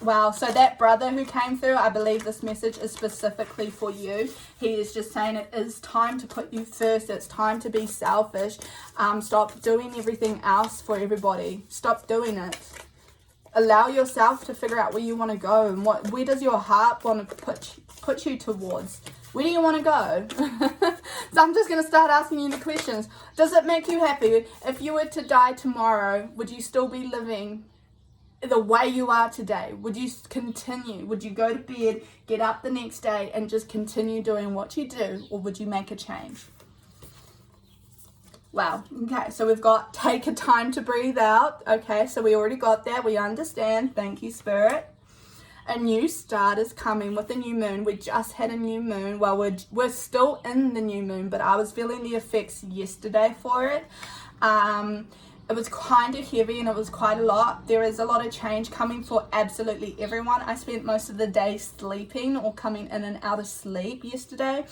Wow, so that brother who came through, I believe this message is specifically for you. He is just saying it is time to put you first. It's time to be selfish. Stop doing everything else for everybody. Stop doing it. Allow yourself to figure out where you want to go and where does your heart want to put you towards. Where do you want to go? So I'm just going to start asking you the questions. Does it make you happy? If you were to die tomorrow, would you still be living the way you are today? Would you continue? Would you go to bed, get up the next day and just continue doing what you do, or would you make a change? Wow. Okay, so we've got take a time to breathe out. Okay, so we already got that. We understand. Thank you, Spirit. A new start is coming with the new moon. We just had a new moon. Well, we're still in the new moon, but I was feeling the effects yesterday for it. It was kind of heavy and it was quite a lot. There is a lot of change coming for absolutely everyone. I spent most of the day sleeping or coming in and out of sleep yesterday.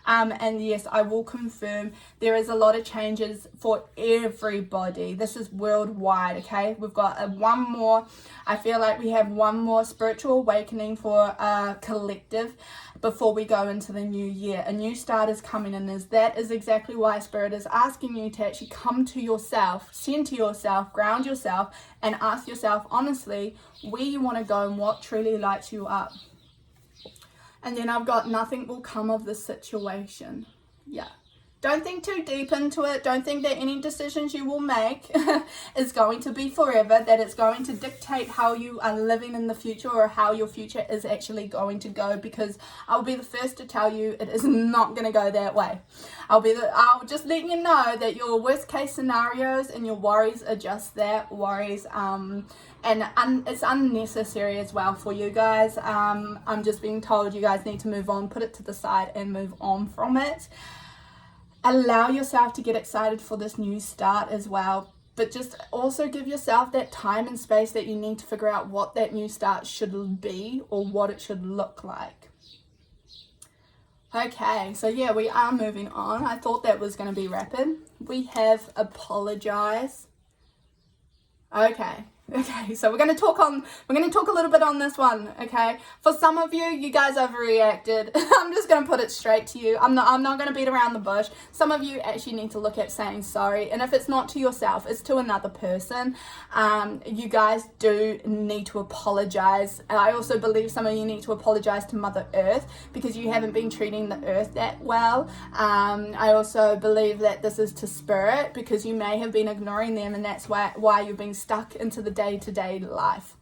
And yes, I will confirm there is a lot of changes for everybody. This is worldwide, okay? We've got one more, I feel like we have one more spiritual awakening for collective before we go into the new year. A new start is coming, and that is exactly why Spirit is asking you to actually come to yourself, center yourself, ground yourself, and ask yourself honestly where you want to go and what truly lights you up. And then I've got nothing will come of this situation. Yeah. Don't think too deep into it. Don't think that any decisions you will make is going to be forever, that it's going to dictate how you are living in the future or how your future is actually going to go, because I'll be the first to tell you it is not going to go that way. I'll just let you know that your worst case scenarios and your worries are just that, worries, and it's unnecessary as well for you guys. I'm just being told you guys need to move on, put it to the side and move on from it. Allow yourself to get excited for this new start as well, but just also give yourself that time and space that you need to figure out what that new start should be or what it should look like. Okay, so yeah, we are moving on. I thought that was going to be rapid. We have apologize. Okay, so we're going to talk a little bit on this one, okay? For some of you, you guys overreacted. I'm just going to put it straight to you. I'm not going to beat around the bush. Some of you actually need to look at saying sorry, and if it's not to yourself, it's to another person. You guys do need to apologize. And I also believe some of you need to apologize to Mother Earth because you haven't been treating the earth that well. I also believe that this is to Spirit because you may have been ignoring them, and that's why you've been stuck into the day-to-day life.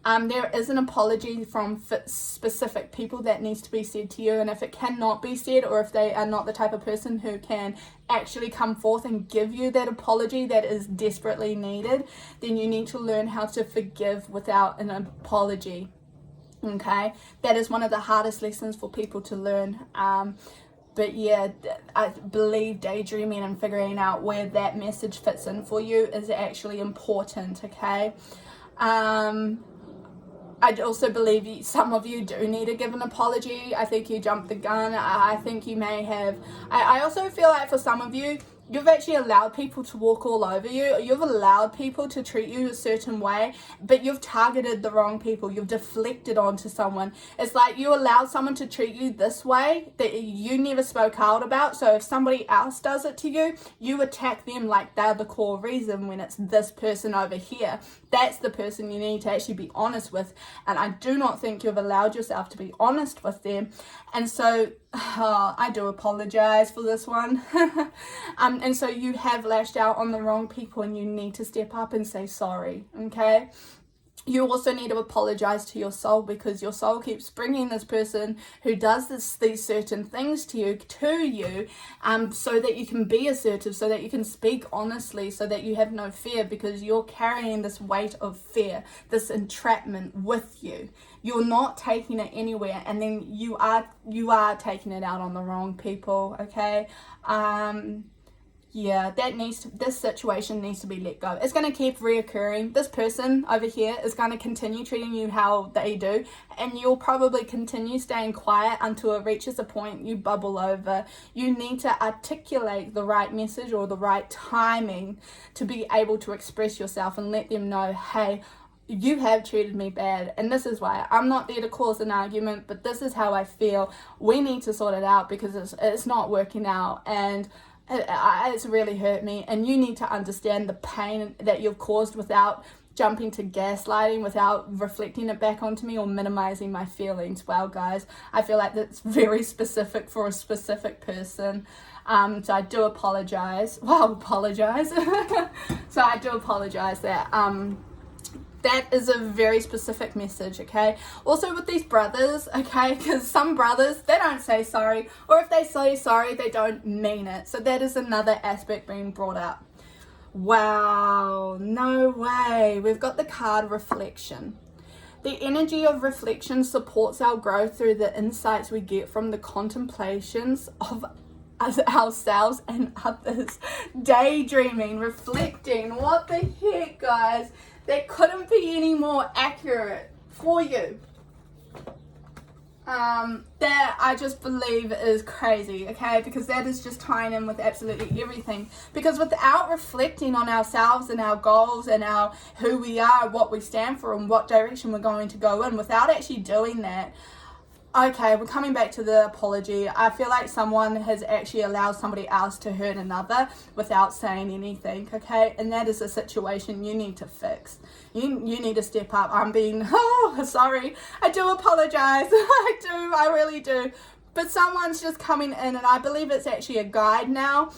There is an apology from specific people that needs to be said to you, and if it cannot be said, or if they are not the type of person who can actually come forth and give you that apology that is desperately needed, then you need to learn how to forgive without an apology. Okay, that is one of the hardest lessons for people to learn. But yeah, I believe daydreaming and figuring out where that message fits in for you is actually important, okay? I also believe some of you do need to give an apology. I think you jumped the gun. I think you may have. I also feel like for some of you, you've actually allowed people to walk all over you. You've allowed people to treat you a certain way, but you've targeted the wrong people. You've deflected onto someone. It's like you allowed someone to treat you this way that you never spoke out about. So if somebody else does it to you, you attack them like they're the core reason when it's this person over here. That's the person you need to actually be honest with. And I do not think you've allowed yourself to be honest with them. And so I do apologize for this one. And so you have lashed out on the wrong people, and you need to step up and say sorry, okay? you also need to apologize to your soul, because your soul keeps bringing this person who does these certain things to you, so that you can be assertive, so that you can speak honestly, so that you have no fear, because you're carrying this weight of fear, this entrapment with you. You're not taking it anywhere, and then you are taking it out on the wrong people, okay? Yeah, this situation needs to be let go. It's going to keep reoccurring. This person over here is going to continue treating you how they do, and you'll probably continue staying quiet until it reaches a point you bubble over. You need to articulate the right message or the right timing to be able to express yourself and let them know, hey, you have treated me bad, and this is why. I'm not there to cause an argument, but this is how I feel. We need to sort it out, because it's not working out, and it's really hurt me, and you need to understand the pain that you've caused without jumping to gaslighting, without reflecting it back onto me or minimizing my feelings. Wow, guys, I feel like that's very specific for a specific person. So I do apologize. So I do apologize that that is a very specific message, okay? Also with these brothers, okay, because some brothers, they don't say sorry, or if they say sorry, they don't mean it. So that is another aspect being brought up. Wow, no way. We've got the card reflection. The energy of reflection supports our growth through the insights we get from the contemplations of ourselves and others. Daydreaming, reflecting, what the heck, guys? That couldn't be any more accurate for you. That I just believe is crazy, okay? Because that is just tying in with absolutely everything. Because without reflecting on ourselves and our goals and our who we are, what we stand for, and what direction we're going to go in, without actually doing that, okay, we're coming back to the apology. I feel like someone has actually allowed somebody else to hurt another without saying anything, okay? And that is a situation you need to fix. You need to step up. I'm being, sorry. I do apologize. I really do. But someone's just coming in, and I believe it's actually a guide now.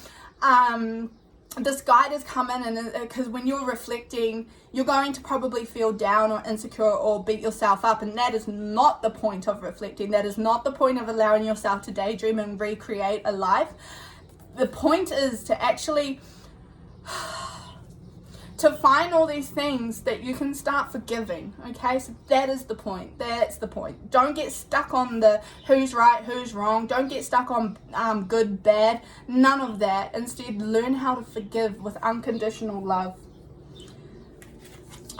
This guide has come in, and because when you're reflecting, you're going to probably feel down or insecure or beat yourself up, and that is not the point of reflecting. That is not the point of allowing yourself to daydream and recreate a life. The point is to actually to find all these things that you can start forgiving, okay? So that is the point. That's the point. Don't get stuck on the who's right, who's wrong. Don't get stuck on good, bad. None of that. Instead, learn how to forgive with unconditional love.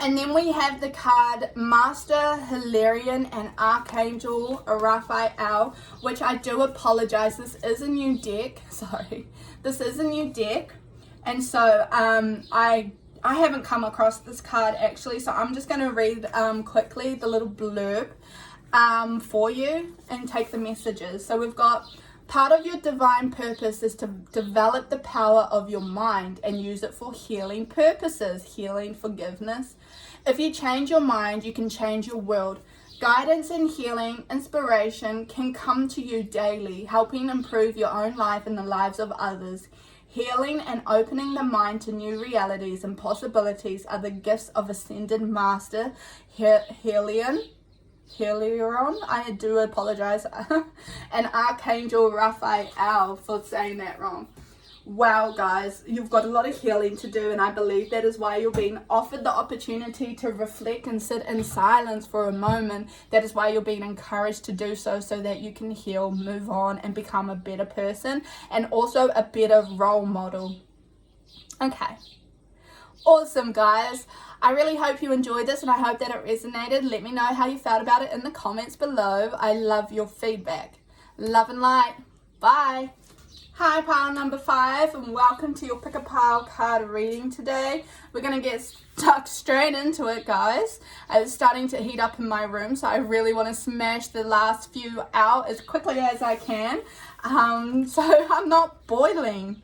And then we have the card Master Hilarion and Archangel Raphael, which I do apologize. This is a new deck. Sorry. This is a new deck. And so I haven't come across this card actually, so I'm just going to read quickly the little blurb for you and take the messages. So we've got, part of your divine purpose is to develop the power of your mind and use it for healing purposes, healing, forgiveness. If you change your mind, you can change your world. Guidance and healing, inspiration can come to you daily, helping improve your own life and the lives of others. Healing and opening the mind to new realities and possibilities are the gifts of Ascended Master Hilarion. I do apologize. And Archangel Raphael for saying that wrong. Wow, guys, you've got a lot of healing to do, and I believe that is why you're being offered the opportunity to reflect and sit in silence for a moment. That is why you're being encouraged to do so that you can heal, move on, and become a better person, and also a better role model. Okay. Awesome, guys. I really hope you enjoyed this, and I hope that it resonated. Let me know how you felt about it in the comments below. I love your feedback. Love and light. Bye. Hi, pile number 5, and welcome to your Pick a Pile card reading today. We're going to get stuck straight into it, guys. It's starting to heat up in my room, so I really want to smash the last few out as quickly as I can. So I'm not boiling.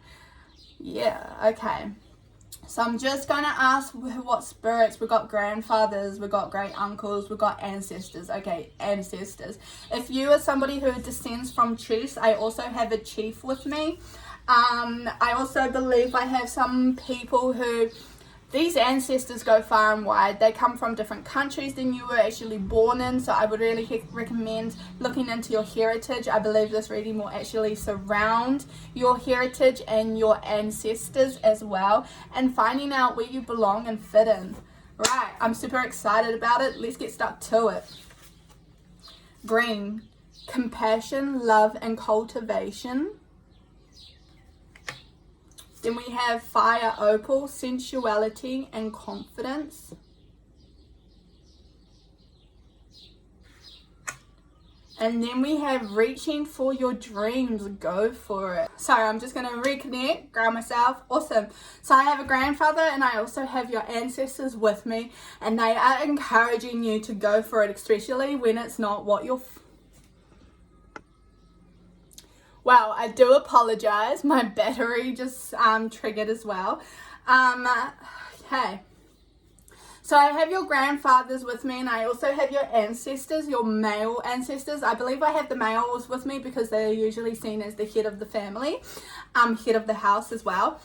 Yeah, okay. So I'm just going to ask what spirits. We've got grandfathers, we've got great uncles, we've got ancestors. Okay, ancestors. If you are somebody who descends from chiefs, I also have a chief with me. I also believe I have some people who These ancestors go far and wide. They come from different countries than you were actually born in, so I would really recommend looking into your heritage. I believe this reading will actually surround your heritage and your ancestors as well, and finding out where you belong and fit in. Right, I'm super excited about it. Let's get stuck to it. Green, compassion, love, and cultivation. Then we have fire opal, sensuality and confidence. And then we have reaching for your dreams, go for it. Sorry, I'm just going to reconnect, ground myself. Awesome. So I have a grandfather and I also have your ancestors with me, and they are encouraging you to go for it, especially when it's not what you're... Wow, I do apologize. My battery just triggered as well. Okay. So I have your grandfathers with me, and I also have your ancestors, your male ancestors. I believe I have the males with me because they're usually seen as the head of the family, head of the house as well.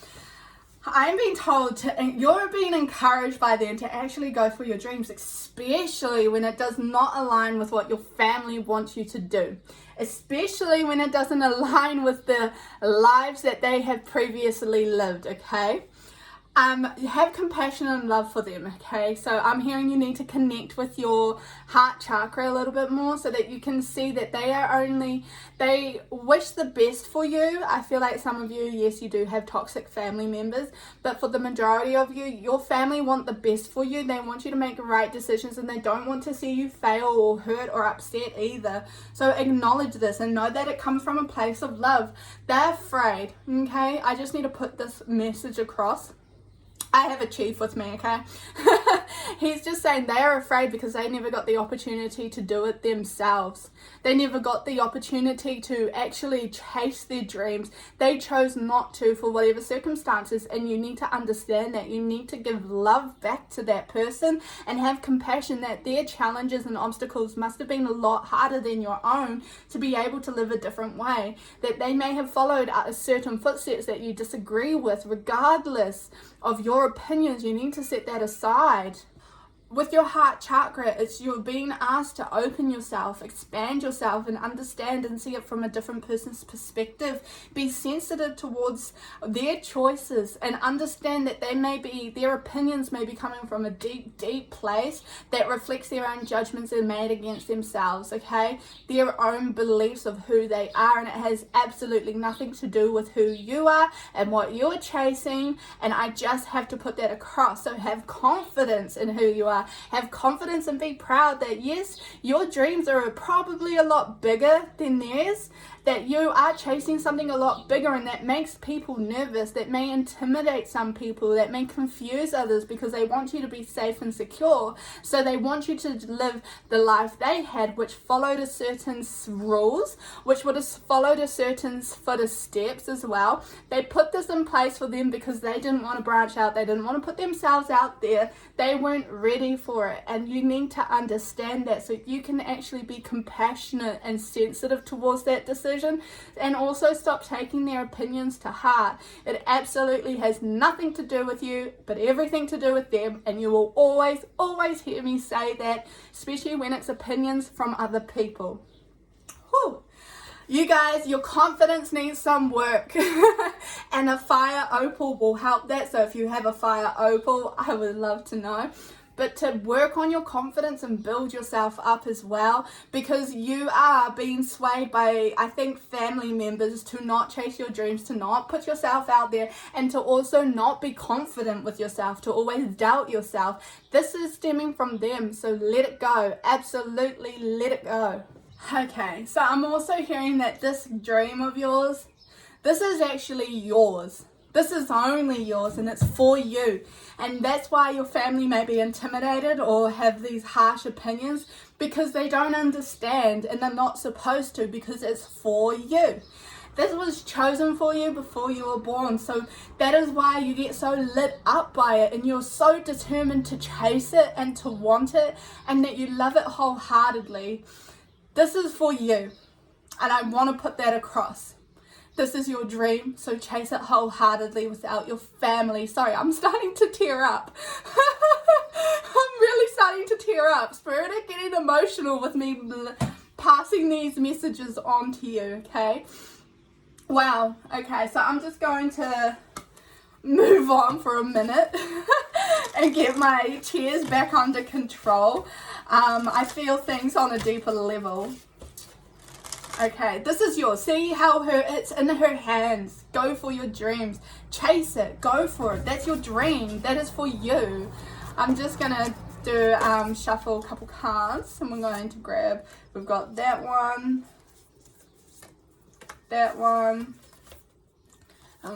I'm being told you're being encouraged by them to actually go for your dreams, especially when it does not align with what your family wants you to do, especially when it doesn't align with the lives that they have previously lived, okay? Have compassion and love for them, okay? So I'm hearing you need to connect with your heart chakra a little bit more so that you can see that they wish the best for you. I feel like some of you, yes, you do have toxic family members, but for the majority of you, your family want the best for you. They want you to make the right decisions, and they don't want to see you fail or hurt or upset either. So acknowledge this and know that it comes from a place of love. They're afraid, okay? I just need to put this message across. I have a chief with me, okay? He's just saying they are afraid because they never got the opportunity to do it themselves. They never got the opportunity to actually chase their dreams. They chose not to for whatever circumstances, and you need to understand that. You need to give love back to that person and have compassion that their challenges and obstacles must have been a lot harder than your own to be able to live a different way. That they may have followed certain footsteps that you disagree with, regardless of your opinions. You need to set that aside. With your heart chakra, it's you're being asked to open yourself, expand yourself, and understand and see it from a different person's perspective. Be sensitive towards their choices and understand that their opinions may be coming from a deep, deep place that reflects their own judgments and made against themselves, okay? Their own beliefs of who they are, and it has absolutely nothing to do with who you are and what you're chasing. And I just have to put that across. So have confidence in who you are. Have confidence and be proud that yes, your dreams are probably a lot bigger than theirs, that you are chasing something a lot bigger, and that makes people nervous, that may intimidate some people, that may confuse others because they want you to be safe and secure. So they want you to live the life they had, which followed a certain rules, which would have followed a certain footsteps as well. They put this in place for them because they didn't want to branch out. They didn't want to put themselves out there. They weren't ready for it, and you need to understand that so you can actually be compassionate and sensitive towards that decision, and also stop taking their opinions to heart. It absolutely has nothing to do with you, but everything to do with them, and you will always hear me say that, especially when it's opinions from other people. Whew. You guys, your confidence needs some work and a fire opal will help that. So if you have a fire opal, I would love to know. But to work on your confidence and build yourself up as well, because you are being swayed by, I think, family members to not chase your dreams, to not put yourself out there, and to also not be confident with yourself, to always doubt yourself. This is stemming from them, so let it go. Absolutely let it go. Okay, so I'm also hearing that this dream of yours, this is actually yours. This is only yours, and it's for you. And that's why your family may be intimidated or have these harsh opinions, because they don't understand, and they're not supposed to, because it's for you. This was chosen for you before you were born. So that is why you get so lit up by it, and you're so determined to chase it and to want it, and that you love it wholeheartedly. This is for you, and I want to put that across. This is your dream, so chase it wholeheartedly without your family. Sorry, I'm starting to tear up. I'm really starting to tear up. Spirit are getting emotional with me passing these messages on to you, okay? Wow, okay, so I'm just going to move on for a minute and get my tears back under control. I feel things on a deeper level. Okay, this is yours. See how it's in her hands. Go for your dreams. Chase it. Go for it. That's your dream. That is for you. I'm just going to do shuffle a couple cards, and we're going to grab, we've got that one, and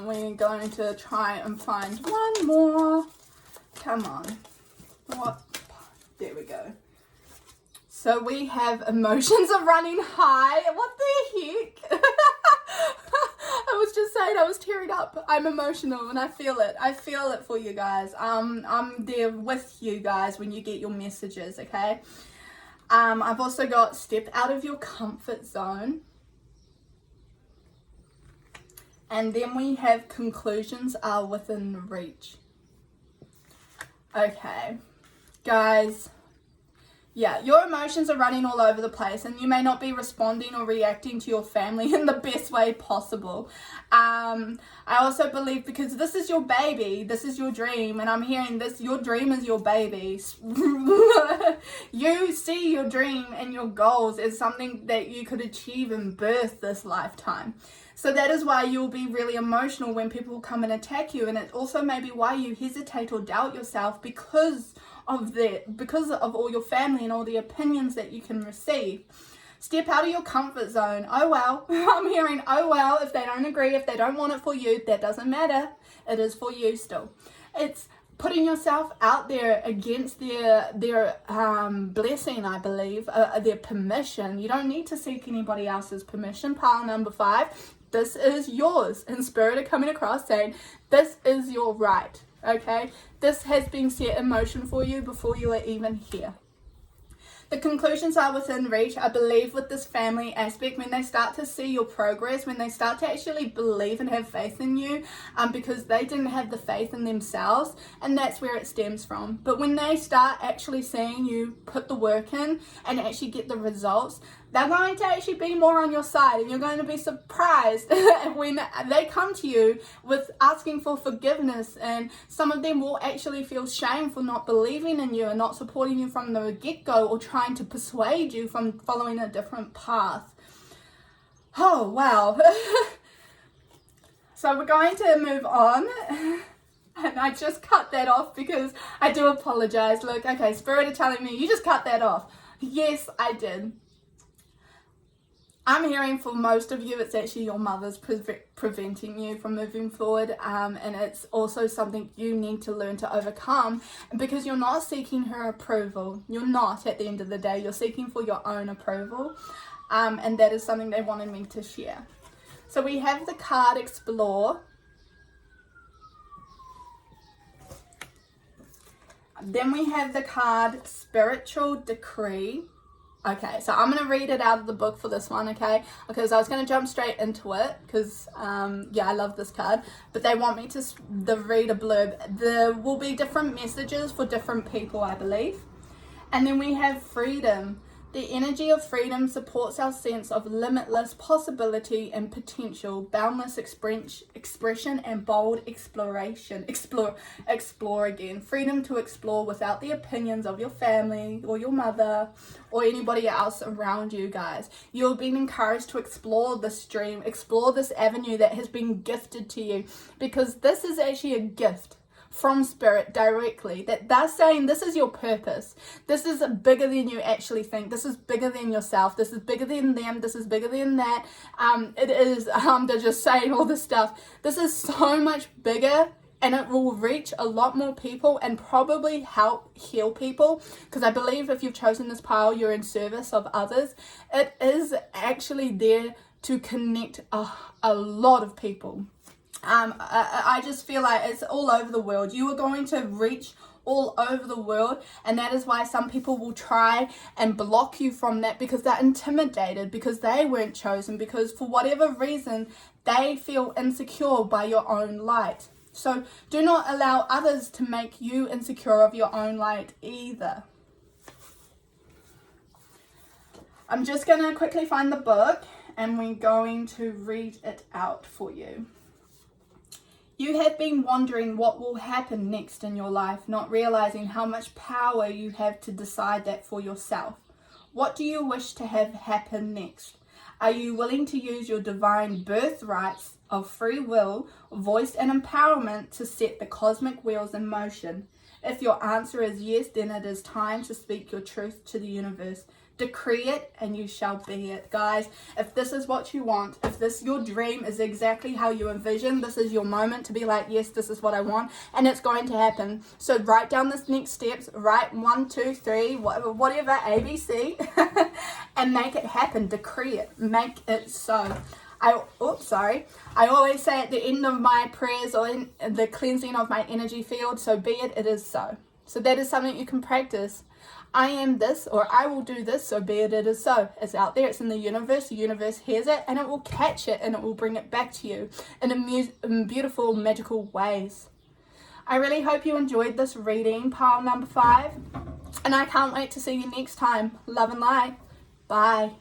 we're going to try and find one more. Come on. What? There we go. So we have emotions are running high. What the heck? I was just saying I was tearing up. I'm emotional and I feel it. I feel it for you guys. I'm there with you guys when you get your messages, okay? I've also got step out of your comfort zone. And then we have conclusions are within reach. Okay, guys. Yeah, your emotions are running all over the place, and you may not be responding or reacting to your family in the best way possible. I also believe, because this is your baby, this is your dream, and I'm hearing this, your dream is your baby. You see your dream and your goals as something that you could achieve and birth this lifetime. So that is why you'll be really emotional when people come and attack you, and it also may be why you hesitate or doubt yourself because of that, because of all your family and all the opinions that you can receive. Step out of your comfort zone. Oh well. I'm hearing oh well. If they don't agree, if they don't want it for you, that doesn't matter. It is for you still. It's putting yourself out there against their blessing, I believe, their permission. You don't need to seek anybody else's permission. Pile number 5. This is yours. And Spirit are coming across saying this is your right. Okay, this has been set in motion for you before you are even here. The conclusions are within reach. I believe with this family aspect, when they start to see your progress, when they start to actually believe and have faith in you, because they didn't have the faith in themselves, and that's where it stems from. But when they start actually seeing you put the work in and actually get the results, they're going to actually be more on your side, and you're going to be surprised when they come to you with asking for forgiveness, and some of them will actually feel shame for not believing in you and not supporting you from the get-go, or trying to persuade you from following a different path. Oh, wow. So we're going to move on. And I just cut that off because I do apologize. Look, okay, Spirit are telling me, you just cut that off. Yes, I did. I'm hearing for most of you, it's actually your mother's preventing you from moving forward, and it's also something you need to learn to overcome, because you're not seeking her approval. You're not, at the end of the day. You're seeking for your own approval, and that is something they wanted me to share. So we have the card Explore. Then we have the card Spiritual Decree. Okay, so I'm going to read it out of the book for this one, okay? Because I was going to jump straight into it because, yeah, I love this card. But they want me to read a blurb. There will be different messages for different people, I believe. And then we have Freedom. The energy of freedom supports our sense of limitless possibility and potential, boundless expression, and bold exploration. Explore again. Freedom to explore without the opinions of your family or your mother or anybody else around you, guys. You're being encouraged to explore this dream, explore this avenue that has been gifted to you, because this is actually a gift from Spirit directly, that they're saying this is your purpose. This is bigger than you actually think. This is bigger than yourself. This is bigger than them. This is bigger than that. It is, they're just saying all this stuff. This is so much bigger, and it will reach a lot more people and probably help heal people, because I believe if you've chosen this pile, you're in service of others. It is actually there to connect a lot of people. I just feel like it's all over the world. You are going to reach all over the world, and that is why some people will try and block you from that because they're intimidated, because they weren't chosen, because for whatever reason they feel insecure by your own light. So do not allow others to make you insecure of your own light either. I'm just going to quickly find the book and we're going to read it out for you. You have been wondering what will happen next in your life, not realizing how much power you have to decide that for yourself. What do you wish to have happen next? Are you willing to use your divine birthrights of free will, voice, and empowerment to set the cosmic wheels in motion? If your answer is yes, then it is time to speak your truth to the universe. Decree it and you shall be it. Guys, if this is what you want, if this your dream is exactly how you envision, this is your moment to be like, yes, this is what I want, and it's going to happen. So write down this next steps, write 1, 2, 3, whatever, ABC, and make it happen. Decree it, make it so. I always say at the end of my prayers or in the cleansing of my energy field, so be it, it is so. So that is something you can practice. I am this, or I will do this, so be it, it is so. It's out there, it's in the universe hears it, and it will catch it, and it will bring it back to you in beautiful, magical ways. I really hope you enjoyed this reading, pile number 5, and I can't wait to see you next time. Love and light. Bye.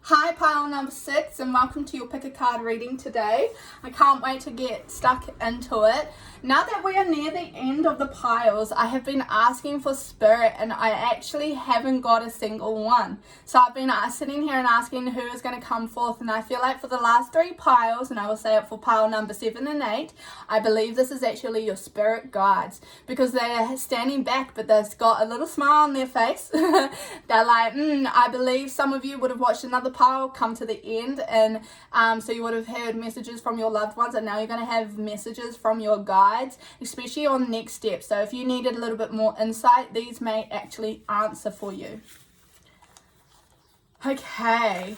Hi, pile number 6, and welcome to your pick a card reading today. I can't wait to get stuck into it. Now that we are near the end of the piles, I have been asking for spirit, and I actually haven't got a single one. So I've been sitting here and asking who is going to come forth, and I feel like for the last 3 piles, and I will say it for pile number 7 and 8, I believe this is actually your spirit guides, because they are standing back, but they've got a little smile on their face. They're like, I believe some of you would have watched another pile come to the end, and so you would have heard messages from your loved ones, and now you're going to have messages from your guides, especially on next steps. So if you needed a little bit more insight, these may actually answer for you. Okay,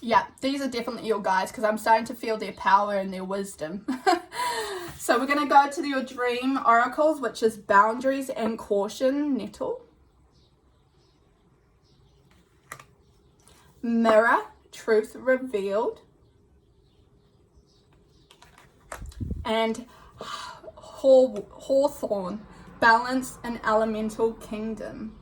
yeah, these are definitely your guides, because I'm starting to feel their power and their wisdom. So we're going to go to your dream oracles, which is boundaries and caution, nettle. Mirror, truth revealed, and hawthorn, balance and elemental kingdom.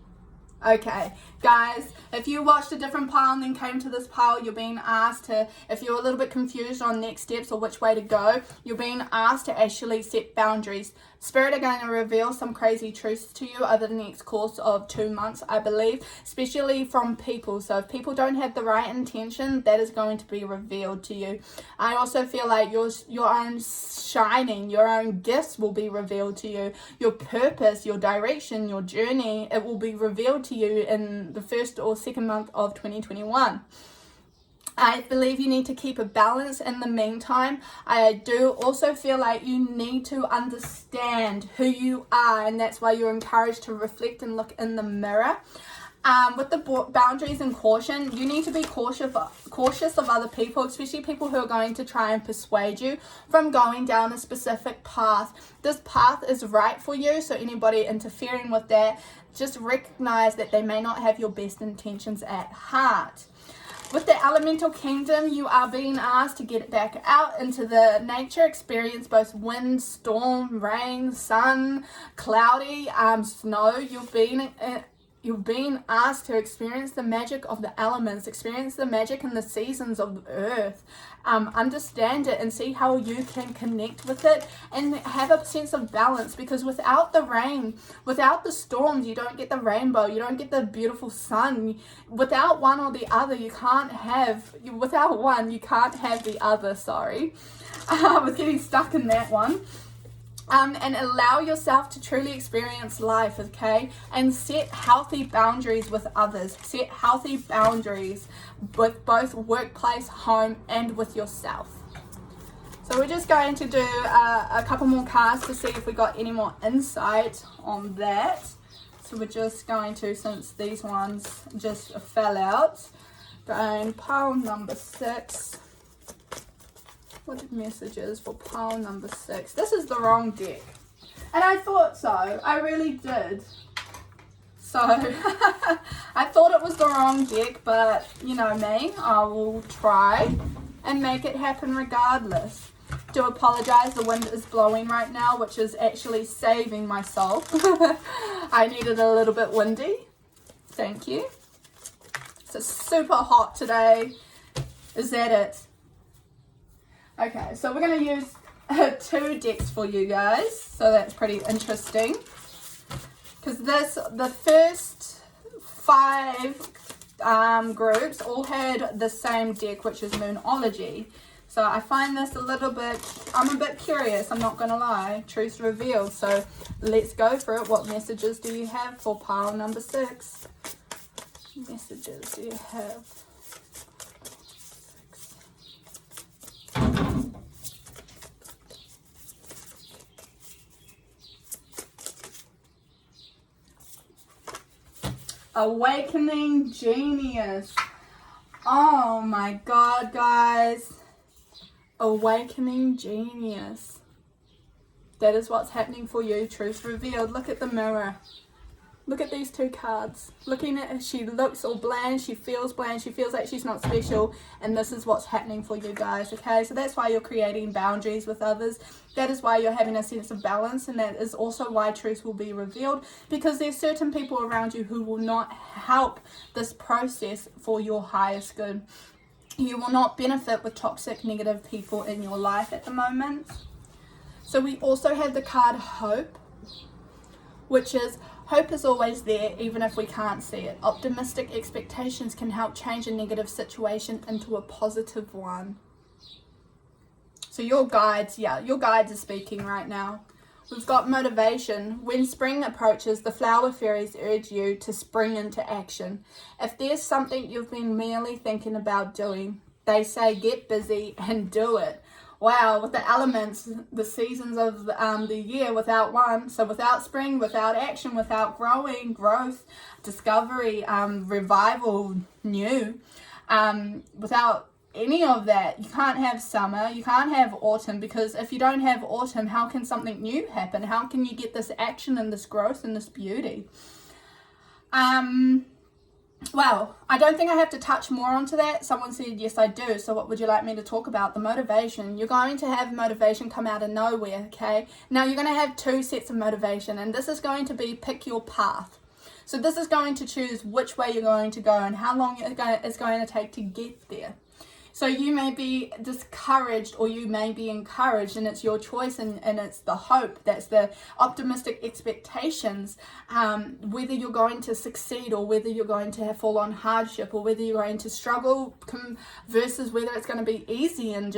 Okay, guys, if you watched a different pile and then came to this pile, you're being asked to, if you're a little bit confused on next steps or which way to go, you're being asked to actually set boundaries. Spirit are going to reveal some crazy truths to you over the next course of 2 months, I believe, especially from people. So if people don't have the right intention, that is going to be revealed to you. I also feel like your own shining, your own gifts will be revealed to you. Your purpose, your direction, your journey, it will be revealed to you in the 1st or 2nd month of 2021. I believe you need to keep a balance in the meantime. I do also feel like you need to understand who you are, and that's why you're encouraged to reflect and look in the mirror. With the boundaries and caution, you need to be cautious of other people, especially people who are going to try and persuade you from going down a specific path. This path is right for you, so anybody interfering with that, just recognize that they may not have your best intentions at heart. With the elemental kingdom, you are being asked to get back out into the nature, experience both wind, storm, rain, sun, cloudy, snow. You've been asked to experience the magic of the elements, experience the magic and the seasons of the earth, understand it and see how you can connect with it and have a sense of balance, because without the rain, without the storms, you don't get the rainbow, you don't get the beautiful sun. Without one or the other, without one, you can't have the other, sorry. I was getting stuck in that one. And allow yourself to truly experience life, okay? And set healthy boundaries with others. Set healthy boundaries with both workplace, home, and with yourself. So we're just going to do a couple more cards to see if we got any more insight on that. So we're just going to, since these ones just fell out, going pile number 6. What the messages for pile number 6? This is the wrong deck. And I thought so. I really did. So, I thought it was the wrong deck, but you know me, I will try and make it happen regardless. Do apologize, the wind is blowing right now, which is actually saving my soul. I needed a little bit windy. Thank you. It's super hot today. Is that it? Okay, so we're going to use 2 decks for you guys. So that's pretty interesting. Because the first 5 groups all had the same deck, which is Moonology. So I find this a little bit, I'm a bit curious, I'm not going to lie. Truth revealed. So let's go for it. What messages do you have for pile number 6? Messages do you have? 6. Awakening Genius. Oh my God, guys. Awakening Genius. That is what's happening for you. Truth revealed. Look at the mirror. Look at these 2 cards. Looking at her, she looks all bland. She feels bland. She feels like she's not special. And this is what's happening for you guys, okay? So that's why you're creating boundaries with others. That is why you're having a sense of balance. And that is also why truth will be revealed. Because there's certain people around you who will not help this process for your highest good. You will not benefit with toxic, negative people in your life at the moment. So we also have the card Hope, which is hope is always there even if we can't see it. Optimistic expectations can help change a negative situation into a positive one. So your guides, your guides are speaking right now. We've got motivation. When spring approaches, the flower fairies urge you to spring into action. If there's something you've been merely thinking about doing, they say get busy and do it. Wow, with the elements, the seasons of the year without one, so without spring, without action, without growth, discovery, revival, new, without any of that, you can't have summer, you can't have autumn, because if you don't have autumn, how can something new happen? How can you get this action and this growth and this beauty? Well, I don't think I have to touch more onto that. Someone said, yes, I do. So what would you like me to talk about? The motivation. You're going to have motivation come out of nowhere, okay? Now, you're going to have 2 sets of motivation, and this is going to be pick your path. So this is going to choose which way you're going to go and how long it's going to take to get there. So you may be discouraged or you may be encouraged, and it's your choice, and it's the hope, that's the optimistic expectations, whether you're going to succeed or whether you're going to have full-on hardship or whether you're going to struggle versus whether it's going to be easy and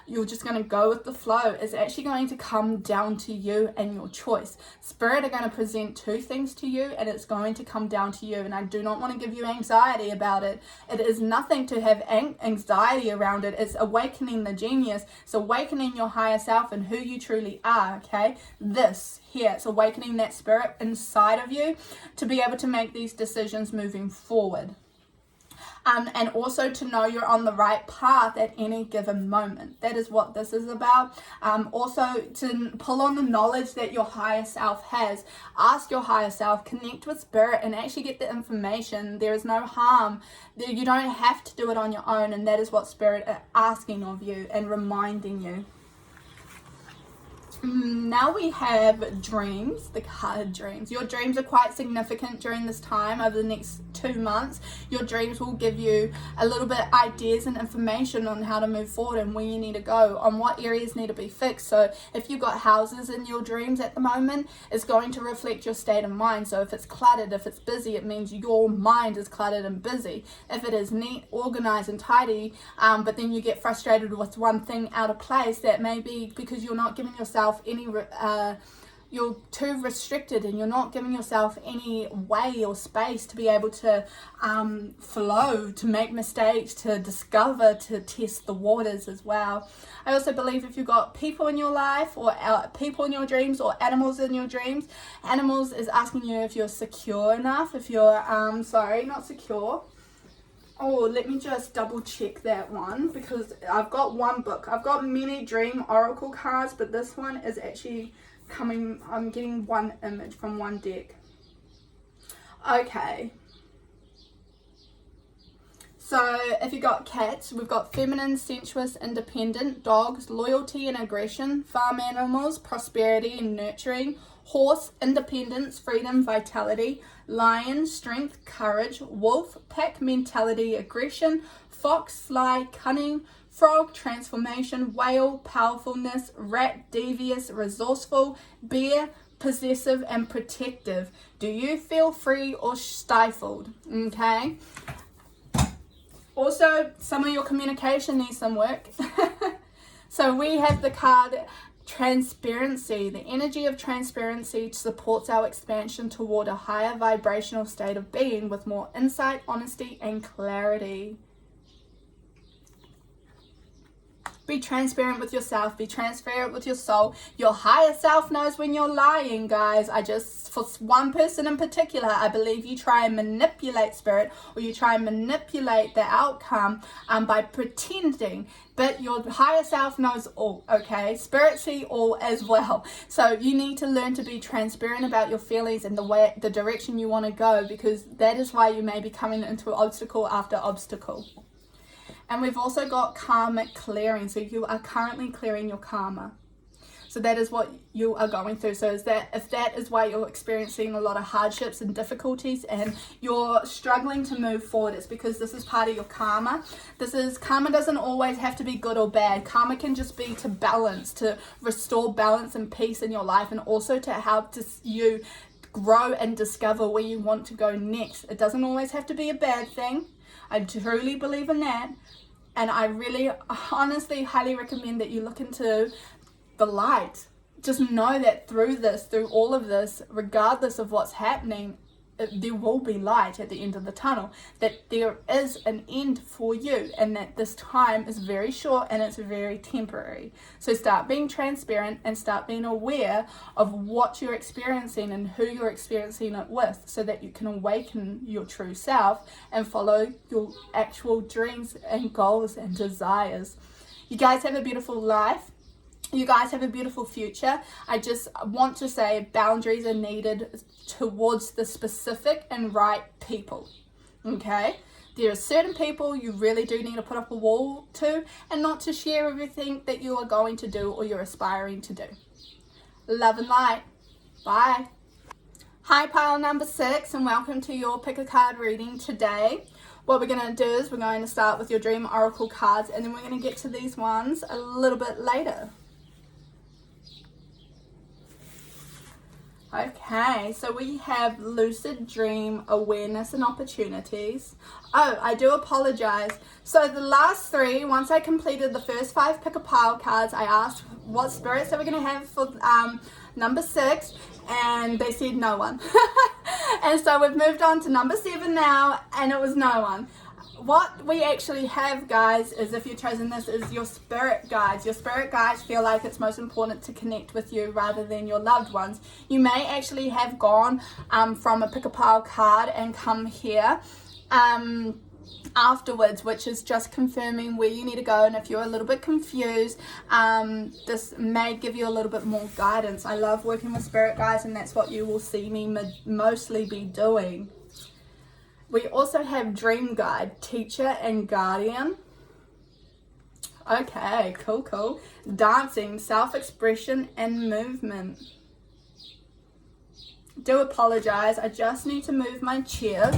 you're just going to go with the flow. It's actually going to come down to you and your choice. Spirit are going to present 2 things to you, and it's going to come down to you, and I do not want to give you anxiety about it. It is nothing to have anxiety around it. It's awakening the genius. It's awakening your higher self and who you truly are, okay? This here, it's awakening that spirit inside of you to be able to make these decisions moving forward. And also to know you're on the right path at any given moment. That is what this is about. Also to pull on the knowledge that your higher self has. Ask your higher self, connect with spirit, and actually get the information. There is no harm. You don't have to do it on your own, and that is what spirit are asking of you and reminding you. Now we have dreams, the card dreams. Your dreams are quite significant during this time. Over the next 2 months, your dreams will give you a little bit ideas and information on how to move forward and where you need to go, on what areas need to be fixed. So if you've got houses in your dreams at the moment, it's going to reflect your state of mind. So if it's cluttered, if it's busy, it means your mind is cluttered and busy. If it is neat, organized and tidy, but then you get frustrated with one thing out of place, that may be because you're not giving yourself any you're too restricted, and you're not giving yourself any way or space to be able to flow, to make mistakes, to discover, to test the waters as well. I also believe if you've got people in your life or people in your dreams or animals in your dreams, animals is asking you if you're secure enough, if you're not secure, Oh, let me just double check that one, because I've got one book. I've got many dream oracle cards, but this one is actually coming, I'm getting one image from one deck. Okay. So if you got cats, we've got feminine, sensuous, independent, dogs, loyalty and aggression, farm animals, prosperity and nurturing, horse, independence, freedom, vitality, lion, strength, courage, wolf, pack mentality, aggression, fox, sly, cunning, frog, transformation, whale, powerfulness, rat, devious, resourceful, bear, possessive and protective. Do you feel free or stifled? Okay. Also, some of your communication needs some work. So we have the card transparency. The energy of transparency supports our expansion toward a higher vibrational state of being with more insight, honesty, and clarity. Be transparent with yourself. Be transparent with your soul. Your higher self knows when you're lying, guys. For one person in particular, I believe you try and manipulate spirit, or you try and manipulate the outcome by pretending. But your higher self knows all, okay? Spirit see all as well. So you need to learn to be transparent about your feelings and the direction you want to go, because that is why you may be coming into obstacle after obstacle. And we've also got karmic clearing. So you are currently clearing your karma. So that is what you are going through. So if that is why you're experiencing a lot of hardships and difficulties and you're struggling to move forward, it's because this is part of your karma. Karma doesn't always have to be good or bad. Karma can just be to balance, to restore balance and peace in your life, and also to help you grow and discover where you want to go next. It doesn't always have to be a bad thing. I truly believe in that. And I really, honestly, highly recommend that you look into the light. Just know that through all of this, regardless of what's happening, there will be light at the end of the tunnel. That there is an end for you, and that this time is very short and it's very temporary. So start being transparent and start being aware of what you're experiencing and who you're experiencing it with, so that you can awaken your true self and follow your actual dreams and goals and desires. You guys have a beautiful life. You guys have a beautiful future. I just want to say boundaries are needed towards the specific and right people. Okay? There are certain people you really do need to put up a wall to, and not to share everything that you are going to do or you're aspiring to do. Love and light. Bye. Hi, pile number 6, and welcome to your pick a card reading today. What we're going to do is we're going to start with your dream oracle cards, and then we're going to get to these ones a little bit later. Okay, so we have lucid dream, awareness and opportunities. Oh, I do apologize. So the last 3, once I completed the first 5 pick a pile cards, I asked what spirits are we going to have for number 6, and they said no one. And so we've moved on to number 7 now, and it was no one. What we actually have, guys, is, if you've chosen this, is your spirit guides. Your spirit guides feel like it's most important to connect with you rather than your loved ones. You may actually have gone from a pick a pile card and come here afterwards, which is just confirming where you need to go. And if you're a little bit confused, this may give you a little bit more guidance. I love working with spirit guides, and that's what you will see me mostly be doing. We also have dream guide, teacher and guardian. Okay, cool. Dancing, self-expression and movement. Do apologize, I just need to move my chair.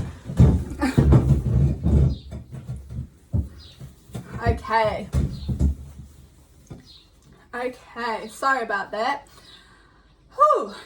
Okay, sorry about that.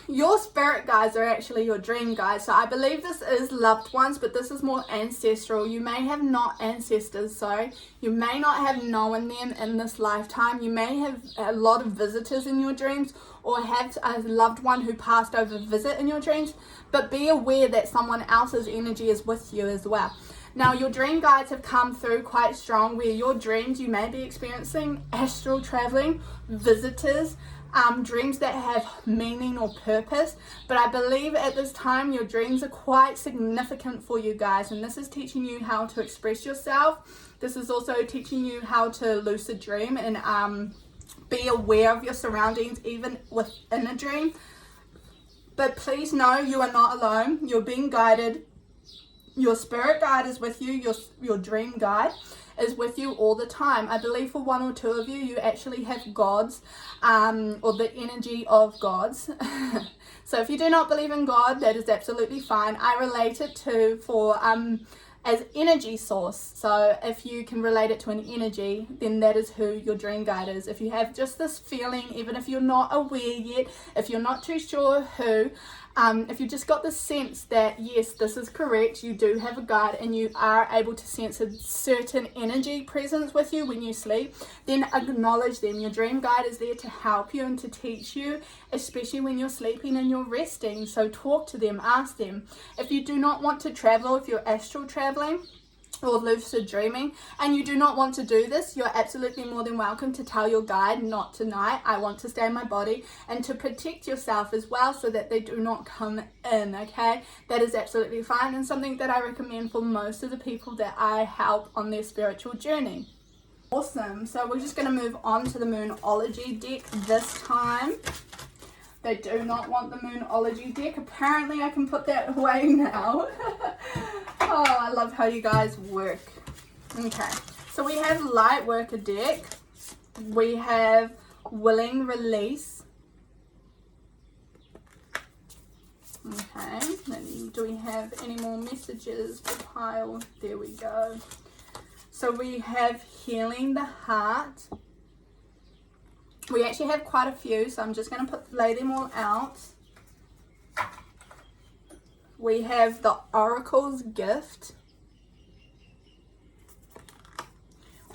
Your spirit guides are actually your dream guides. So I believe this is loved ones, but this is more ancestral. You may have not ancestors, sorry. You may not have known them in this lifetime. You may have a lot of visitors in your dreams, or have a loved one who passed over visit in your dreams. But be aware that someone else's energy is with you as well. Now, your dream guides have come through quite strong, where your dreams, you may be experiencing astral traveling, visitors, dreams that have meaning or purpose. But I believe at this time your dreams are quite significant for you guys, and this is teaching you how to express yourself. This is also teaching you how to lucid dream and be aware of your surroundings even within a dream. But please know you are not alone. You're being guided. Your spirit guide is with you. Your dream guide is with you all the time. I believe for one or two of you, you actually have gods, or the energy of gods. So if you do not believe in God, that is absolutely fine. I relate it to as energy source. So if you can relate it to an energy, then that is who your dream guide is. If you have just this feeling, even if you're not aware yet, if you're not too sure who, if you just got the sense that yes, this is correct, you do have a guide and you are able to sense a certain energy presence with you when you sleep, then acknowledge them. Your dream guide is there to help you and to teach you, especially when you're sleeping and you're resting. So talk to them, ask them. If you do not want to travel, if you're astral traveling or lucid dreaming and you do not want to do this, you're absolutely more than welcome to tell your guide, not tonight, I want to stay in my body, and to protect yourself as well so that they do not come in. Okay, that is absolutely fine and something that I recommend for most of the people that I help on their spiritual journey. Awesome. So we're just going to move on to the Moonology deck this time. They do not want the Moonology deck. Apparently I can put that away now. Oh, I love how you guys work. Okay, so we have Light Worker deck. We have Willing Release. Okay, then do we have any more messages for pile? There we go. So we have Healing the Heart. We actually have quite a few, so I'm just going to lay them all out. We have the Oracle's Gift.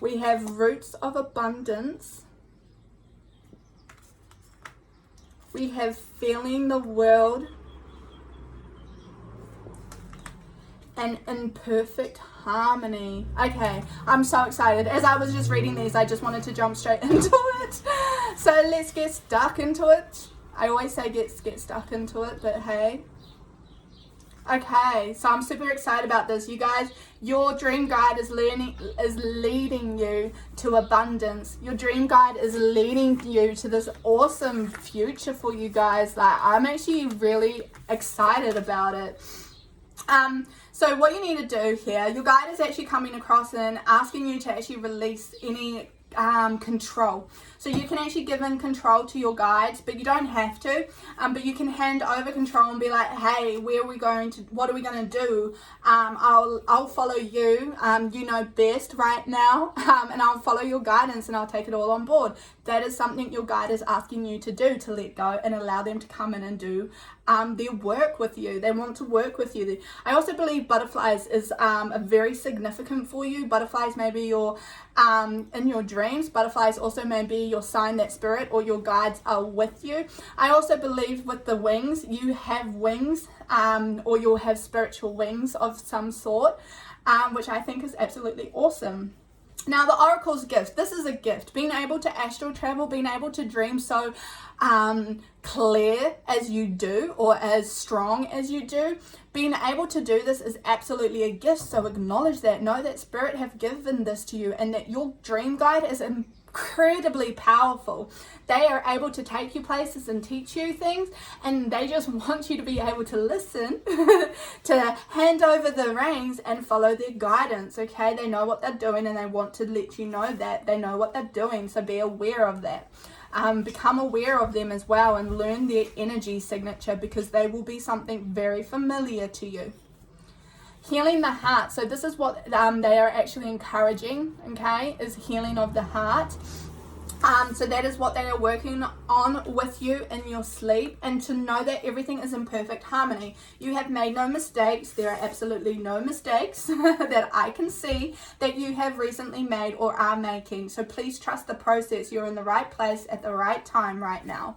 We have Roots of Abundance. We have Feeling the World. And Imperfect Harmony. Okay, I'm so excited. As I was just reading these, I just wanted to jump straight into it. So let's get stuck into it. I always say get stuck into it, but hey. Okay, so I'm super excited about this. You guys, your dream guide is leading you to abundance. Your dream guide is leading you to this awesome future for you guys. Like, I'm actually really excited about it. So what you need to do here, your guide is actually coming across and asking you to actually release any control. So you can actually give in control to your guides, but you don't have to, but you can hand over control and be like, hey, what are we going to do? I'll follow you, you know best right now, and I'll follow your guidance and I'll take it all on board. That is something your guide is asking you to do, to let go and allow them to come in and do their work with you. They want to work with you. I also believe butterflies is very significant for you. Butterflies may be your in your dreams. Butterflies also may be your sign that spirit or your guides are with you. I also believe with the wings, you have wings, or you'll have spiritual wings of some sort, which I think is absolutely awesome. Now, the Oracle's Gift. This is a gift. Being able to astral travel, being able to dream so clear as you do, or as strong as you do, being able to do this is absolutely a gift. So acknowledge that. Know that Spirit have given this to you, and that your dream guide is incredibly powerful. They are able to take you places and teach you things, and they just want you to be able to listen, to hand over the reins and follow their guidance. Okay, they know what they're doing and they want to let you know that they know what they're doing, so be aware of that. Become aware of them as well and learn their energy signature, because they will be something very familiar to you. Healing the heart. So this is what they are actually encouraging, okay, is healing of the heart. So that is what they are working on with you in your sleep, and to know that everything is in perfect harmony. You have made no mistakes. There are absolutely no mistakes that I can see that you have recently made or are making. So please trust the process. You're in the right place at the right time right now.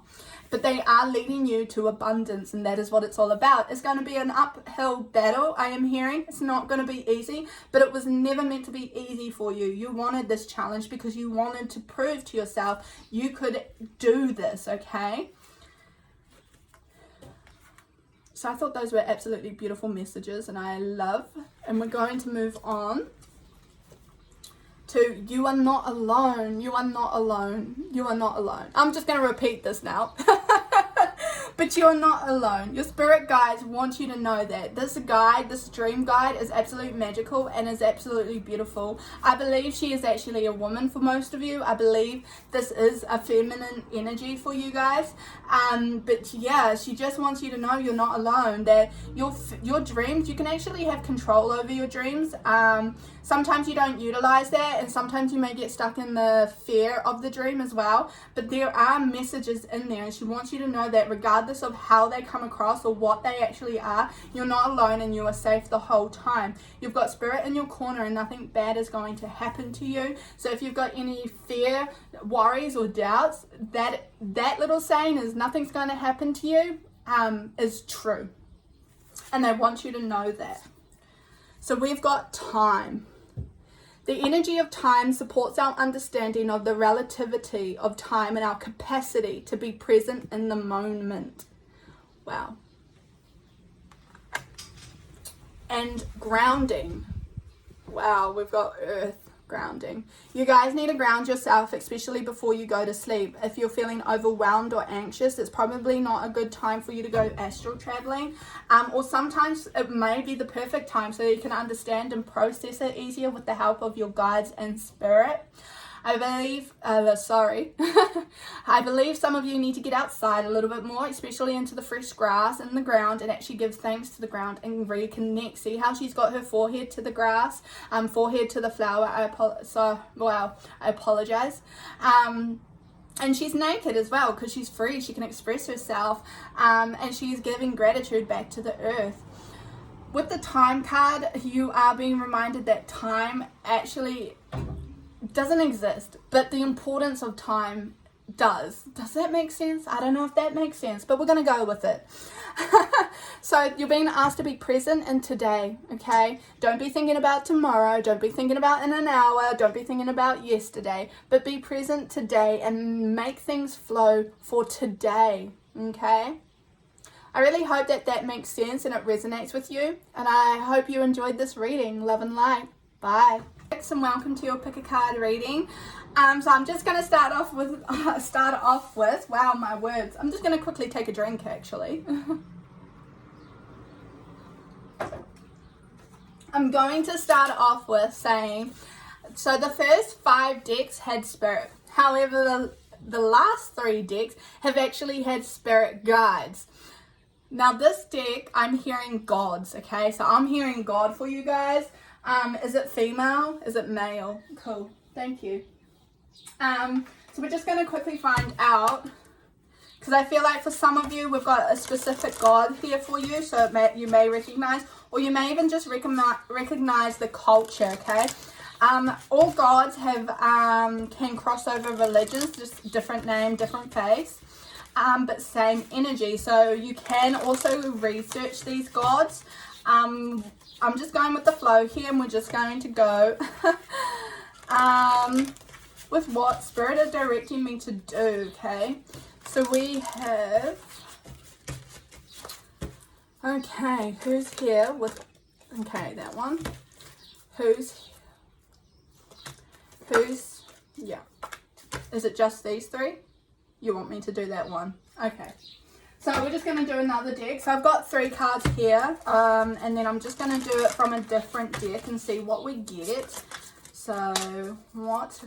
but they are leading you to abundance, and that is what it's all about. It's going to be an uphill battle, I am hearing. It's not going to be easy, but it was never meant to be easy for you. You wanted this challenge because you wanted to prove to yourself you could do this, okay? So I thought those were absolutely beautiful messages, and I love. And we're going to move on to you are not alone. You are not alone. You are not alone. I'm just going to repeat this now. But you are not alone. Your spirit guides want you to know that this guide, this dream guide, is absolutely magical and is absolutely beautiful. I believe she is actually a woman for most of you. I believe this is a feminine energy for you guys. But yeah, she just wants you to know you're not alone. That your dreams, you can actually have control over your dreams. Sometimes you don't utilize that, and sometimes you may get stuck in the fear of the dream as well. But there are messages in there, and she wants you to know that regardless of how they come across or what they actually are, you're not alone and you are safe the whole time. You've got spirit in your corner, and nothing bad is going to happen to you. So if you've got any fear, worries, or doubts, that little saying is nothing's going to happen to you is true. And they want you to know that. So we've got time. The energy of time supports our understanding of the relativity of time and our capacity to be present in the moment. Wow. And grounding. Wow, we've got earth grounding. You guys need to ground yourself, especially before you go to sleep. If you're feeling overwhelmed or anxious, it's probably not a good time for you to go astral traveling. Or sometimes it may be the perfect time so you can understand and process it easier with the help of your guides and spirit. I believe I believe some of you need to get outside a little bit more, especially into the fresh grass and the ground, and actually give thanks to the ground and reconnect. See how she's got her forehead to the grass, forehead to the flower. I apologize. And she's naked as well because she's free. She can express herself, and she's giving gratitude back to the earth. With the time card, you are being reminded that time actually doesn't exist, but the importance of time does. Does that make sense? I don't know if that makes sense, but we're going to go with it. So you're being asked to be present in today, okay? Don't be thinking about tomorrow. Don't be thinking about in an hour. Don't be thinking about yesterday, but be present today and make things flow for today, okay? I really hope that makes sense and it resonates with you, and I hope you enjoyed this reading. Love and light. Bye. And welcome to your pick a card reading. So I'm just going to start off with wow, my words. I'm just going to quickly take a drink actually. I'm going to start off with saying, so the first 5 decks had spirit. However, the last 3 decks have actually had spirit guides. Now this deck, I'm hearing gods, okay? So I'm hearing God for you guys. Is it female? Is it male? Cool. Thank you. So we're just going to quickly find out, because I feel like for some of you, we've got a specific God here for you, so you may recognize, or you may even just recognize the culture, okay? All gods have can cross over religions, just different name, different face, but same energy. So you can also research these gods. I'm just going with the flow here, and we're just going to go with what Spirit is directing me to do, okay? So we have, okay, who's here with, okay, that one. Yeah. Is it just these 3? You want me to do that one? Okay. So we're just going to do another deck. So I've got 3 cards here, and then I'm just going to do it from a different deck and see what we get. So what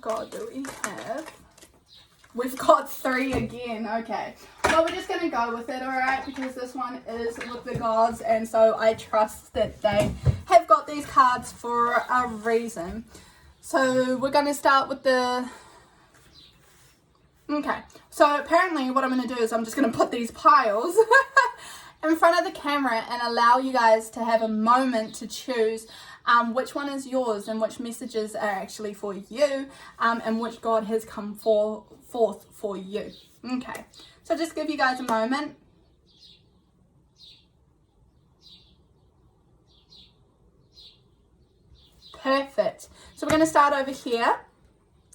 god do we have? We've got 3 again. Okay. Well, we're just going to go with it, alright? Because this one is with the gods, and so I trust that they have got these cards for a reason. So we're going to start with the... Okay. So apparently what I'm going to do is I'm just going to put these piles in front of the camera and allow you guys to have a moment to choose which one is yours and which messages are actually for you, and which God has come forth for you. Okay, so just give you guys a moment. Perfect. So we're going to start over here.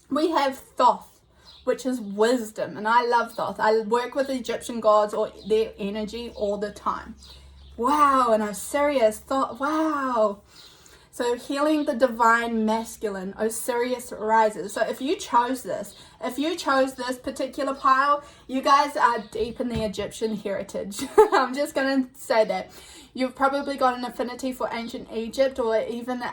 We have Thoth, which is wisdom, and I love Thoth. I work with Egyptian gods or their energy all the time. Wow, and Osiris, Thoth, wow. So healing the divine masculine, Osiris rises. So if you chose this particular pile, you guys are deep in the Egyptian heritage. I'm just going to say that. You've probably got an affinity for ancient Egypt or even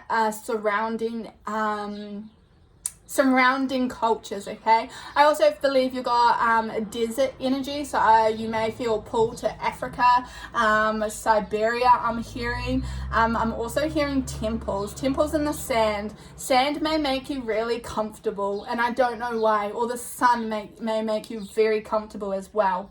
surrounding cultures, okay? I also believe you got a desert energy, so you may feel pulled to Africa, Siberia, I'm hearing. I'm also hearing temples in the sand. Sand may make you really comfortable, and I don't know why, or the sun may make you very comfortable as well.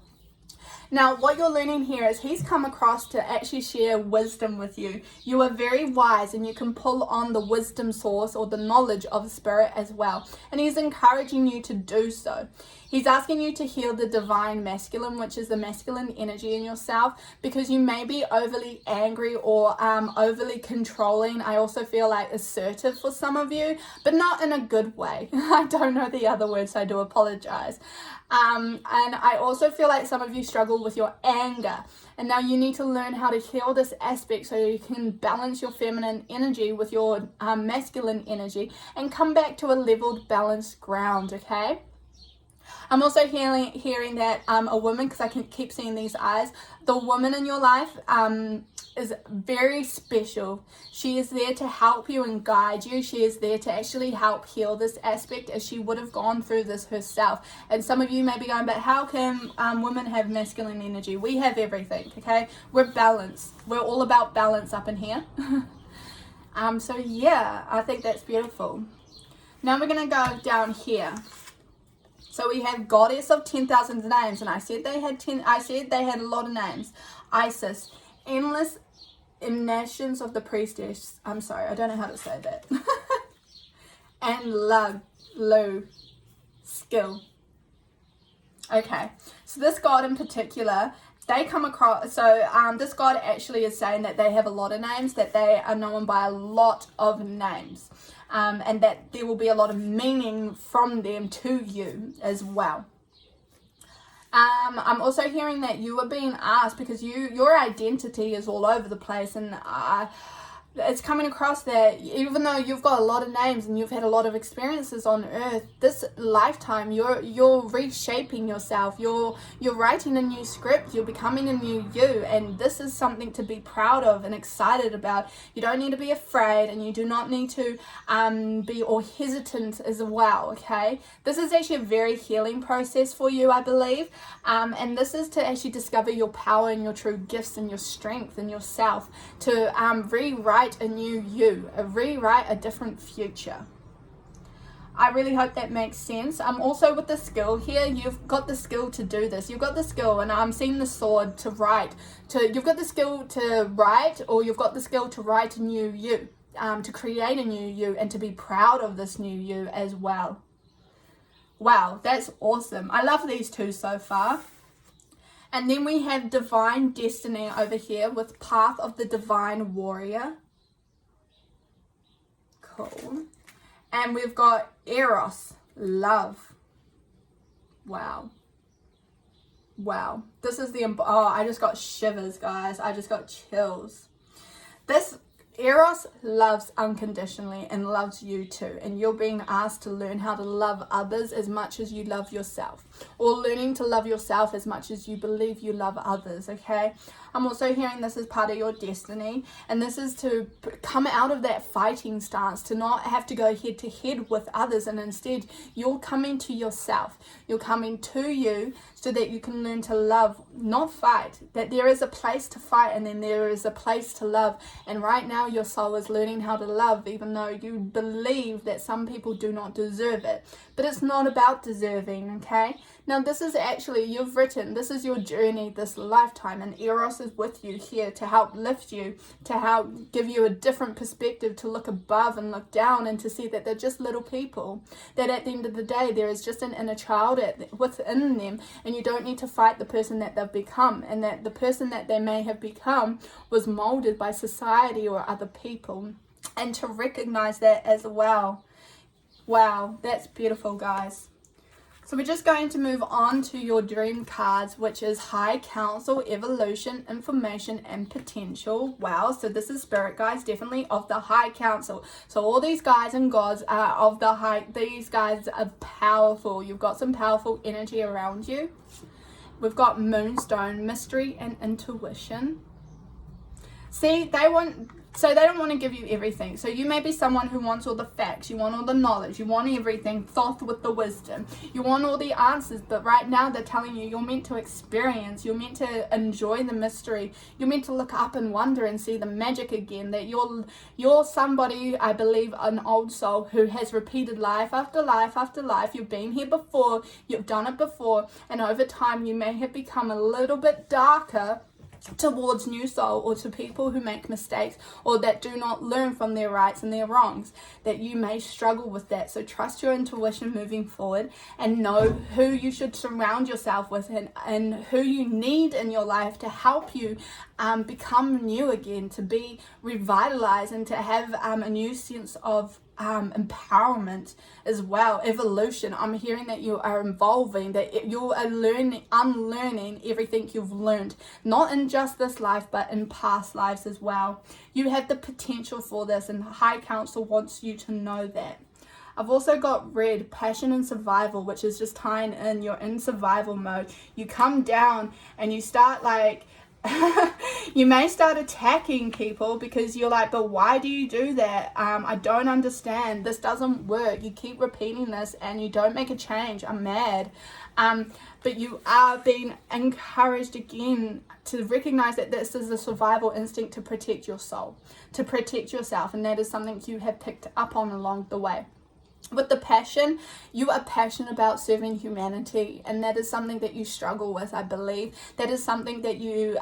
Now, what you're learning here is he's come across to actually share wisdom with you. You are very wise and you can pull on the wisdom source or the knowledge of spirit as well. And he's encouraging you to do so. He's asking you to heal the divine masculine, which is the masculine energy in yourself, because you may be overly angry or overly controlling. I also feel like assertive for some of you, but not in a good way. I don't know the other words, so I do apologize. And I also feel like some of you struggle with your anger. And now you need to learn how to heal this aspect so you can balance your feminine energy with your masculine energy and come back to a leveled, balanced ground, okay? I'm also hearing that a woman, because I can keep seeing these eyes, the woman in your life is very special. She is there to help you and guide you. She is there to actually help heal this aspect, as she would have gone through this herself. And some of you may be going, but how can women have masculine energy? We have everything, okay? We're balanced. We're all about balance up in here. So yeah, I think that's beautiful. Now we're going to go down here. So we have Goddess of 10,000 names, and I said they had a lot of names. Isis, endless emanations of the priestess. I'm sorry, I don't know how to say that. And Lu, skill. Okay, so this god in particular, they come across, so this god actually is saying that they have a lot of names, that they are known by a lot of names. And that there will be a lot of meaning from them to you as well. I'm also hearing that you are being asked, because your identity is all over the place, and it's coming across that even though you've got a lot of names and you've had a lot of experiences on earth, this lifetime you're reshaping yourself, you're writing a new script, you're becoming a new you, and this is something to be proud of and excited about. You don't need to be afraid, and you do not need to be or hesitant as well, okay? This is actually a very healing process for you, I believe, and this is to actually discover your power and your true gifts and your strength and yourself, to rewrite a new you, rewrite a different future. I really hope that makes sense. Also with the skill here, you've got the skill to do this. You've got the skill, and I'm seeing the sword to write. You've got the skill to write, or you've got the skill to write a new you, to create a new you, and to be proud of this new you as well. Wow, that's awesome. I love these two so far. And then we have Divine Destiny over here with Path of the Divine Warrior. Cool. And we've got Eros, love. Wow. Wow. This is I just got shivers, guys. I just got chills. Eros loves unconditionally and loves you too, and you're being asked to learn how to love others as much as you love yourself, or learning to love yourself as much as you believe you love others, okay? I'm also hearing this is part of your destiny, and this is to come out of that fighting stance, to not have to go head to head with others, and instead you're coming to yourself, you're coming to you, so that you can learn to love, not fight. That there is a place to fight, and then there is a place to love, and right now your soul is learning how to love, even though you believe that some people do not deserve it. But it's not about deserving, okay? Now this is actually, you've written, this is your journey this lifetime, and Eros is with you here to help lift you, to help give you a different perspective, to look above and look down, and to see that they're just little people, that at the end of the day there is just an inner child within them, and you don't need to fight the person that they've become, and that the person that they may have become was molded by society or other people, and to recognize that as well. Wow, that's beautiful, guys. So we're just going to move on to your dream cards, which is High Council, Evolution, Information, and Potential. Wow, so this is Spirit Guides, definitely of the High Council. So all these guys and gods are of the high, these guys are powerful. You've got some powerful energy around you. We've got Moonstone, Mystery, and Intuition. See, they don't want to give you everything. So you may be someone who wants all the facts, you want all the knowledge, you want everything, Thoth with the wisdom, you want all the answers, but right now they're telling you you're meant to experience, you're meant to enjoy the mystery, you're meant to look up and wonder and see the magic again, that you're somebody, I believe, an old soul who has repeated life after life after life. You've been here before, you've done it before, and over time you may have become a little bit darker towards new soul, or to people who make mistakes or that do not learn from their rights and their wrongs, that you may struggle with that. So trust your intuition moving forward, and know who you should surround yourself with, and who you need in your life to help you become new again, to be revitalized, and to have a new sense of empowerment as well. Evolution, I'm hearing that you are evolving, that you are unlearning everything you've learned, not in just this life but in past lives as well. You have the potential for this, and High Council wants you to know that. I've also got Red, Passion and Survival, which is just tying in, you're in survival mode. You come down and you start like you may start attacking people because you're like, but why do you do that? I don't understand. This doesn't work. You keep repeating this and you don't make a change. I'm mad. But you are being encouraged again to recognize that this is a survival instinct to protect your soul, to protect yourself, and that is something you have picked up on along the way. With the passion, you are passionate about serving humanity, and that is something that you struggle with, I believe. That is something that you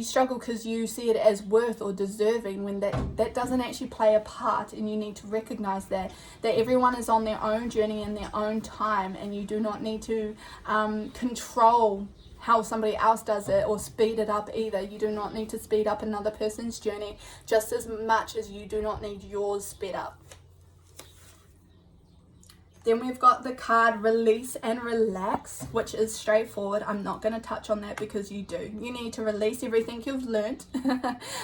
struggle because you see it as worth or deserving, when that doesn't actually play a part, and you need to recognize that everyone is on their own journey in their own time, and you do not need to control how somebody else does it or speed it up either. You do not need to speed up another person's journey just as much as you do not need yours sped up. Then we've got the card Release and Relax, which is straightforward. I'm not going to touch on that because you do. You need to release everything you've learnt,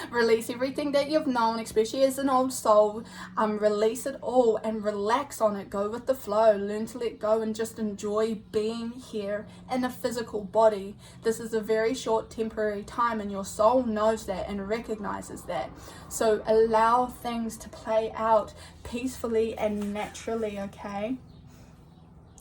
release everything that you've known, especially as an old soul. Release it all and relax on it. Go with the flow. Learn to let go and just enjoy being here in a physical body. This is a very short temporary time, and your soul knows that and recognizes that. So allow things to play out peacefully and naturally, okay?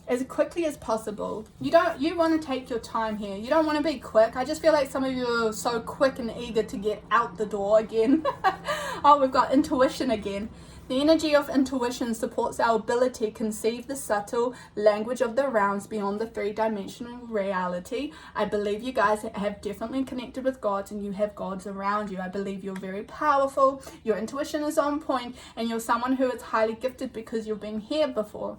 As quickly as possible. You want to take your time here. You don't want to be quick. I just feel like some of you are so quick and eager to get out the door again. Oh, we've got Intuition again. The energy of intuition supports our ability to conceive the subtle language of the realms beyond the three-dimensional reality. I believe you guys have definitely connected with gods, and you have gods around you. I believe you're very powerful. Your intuition is on point, and you're someone who is highly gifted because you've been here before.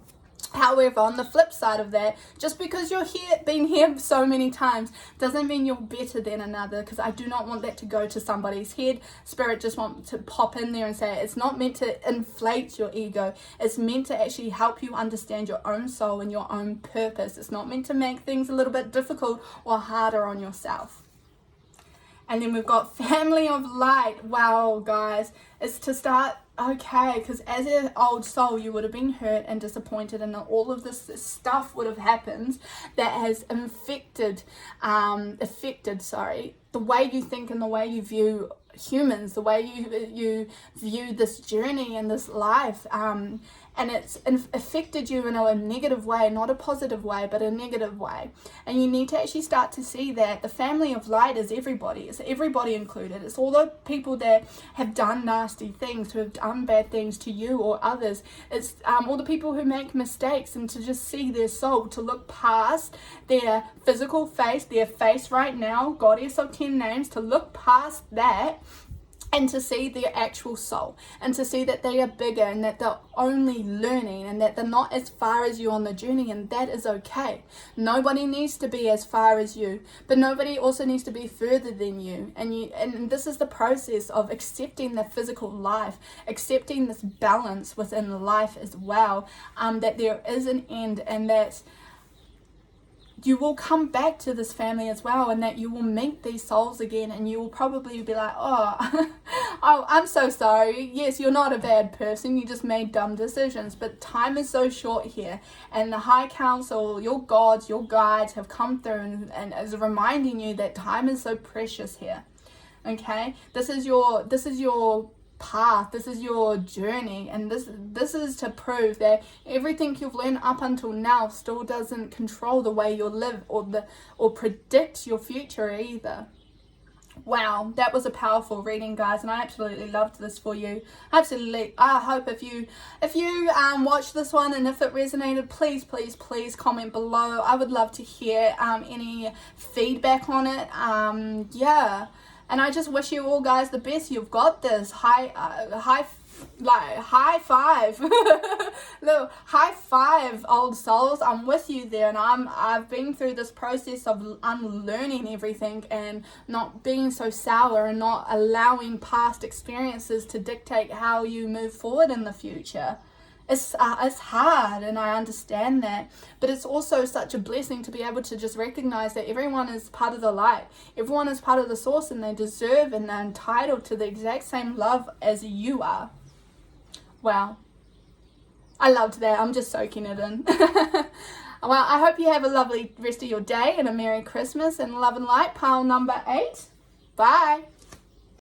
However, on the flip side of that, just because you're been here so many times doesn't mean you're better than another, because I do not want that to go to somebody's head. Spirit just wants to pop in there and say it's not meant to inflate your ego. It's meant to actually help you understand your own soul and your own purpose. It's not meant to make things a little bit difficult or harder on yourself. And then we've got Family of Light. Wow, guys, it's to start, okay, because as an old soul, you would have been hurt and disappointed, and all of this stuff would have happened that has affected the way you think and the way you view humans, the way you view this journey and this life, and it's affected you in a negative way, not a positive way, but a negative way. And you need to actually start to see that the family of light is everybody. It's everybody included. It's all the people that have done nasty things, who have done bad things to you or others. It's all the people who make mistakes, and to just see their soul, to look past their physical face, their face right now, goddess of 10 names, to look past that and to see their actual soul, and to see that they are bigger, and that they're only learning, and that they're not as far as you on the journey, and that is okay. Nobody needs to be as far as you, but nobody also needs to be further than you. And this is the process of accepting the physical life, accepting this balance within life as well, that there is an end, and that you will come back to this family as well, and that you will meet these souls again, and you will probably be like, oh, oh, I'm so sorry. Yes, you're not a bad person. You just made dumb decisions. But time is so short here, and the High Council, your gods, your guides have come through and is reminding you that time is so precious here. Okay, this is your path, this is your journey, and this is to prove that everything you've learned up until now still doesn't control the way you live or predict your future either. Wow, that was a powerful reading, guys, and I absolutely loved this for you. Absolutely. I hope if you watched this one and if it resonated, please comment below. I would love to hear any feedback on it. Yeah. And I just wish you all guys the best. You've got this. High five. Look, high five, old souls. I'm with you there, and I've been through this process of unlearning everything and not being so sour and not allowing past experiences to dictate how you move forward in the future. It's hard, and I understand that, but it's also such a blessing to be able to just recognize that everyone is part of the light, everyone is part of the source, and they deserve and they're entitled to the exact same love as you are. Wow, I loved that. I'm just soaking it in. Well, I hope you have a lovely rest of your day and a Merry Christmas, and love and light, pile number 8. Bye.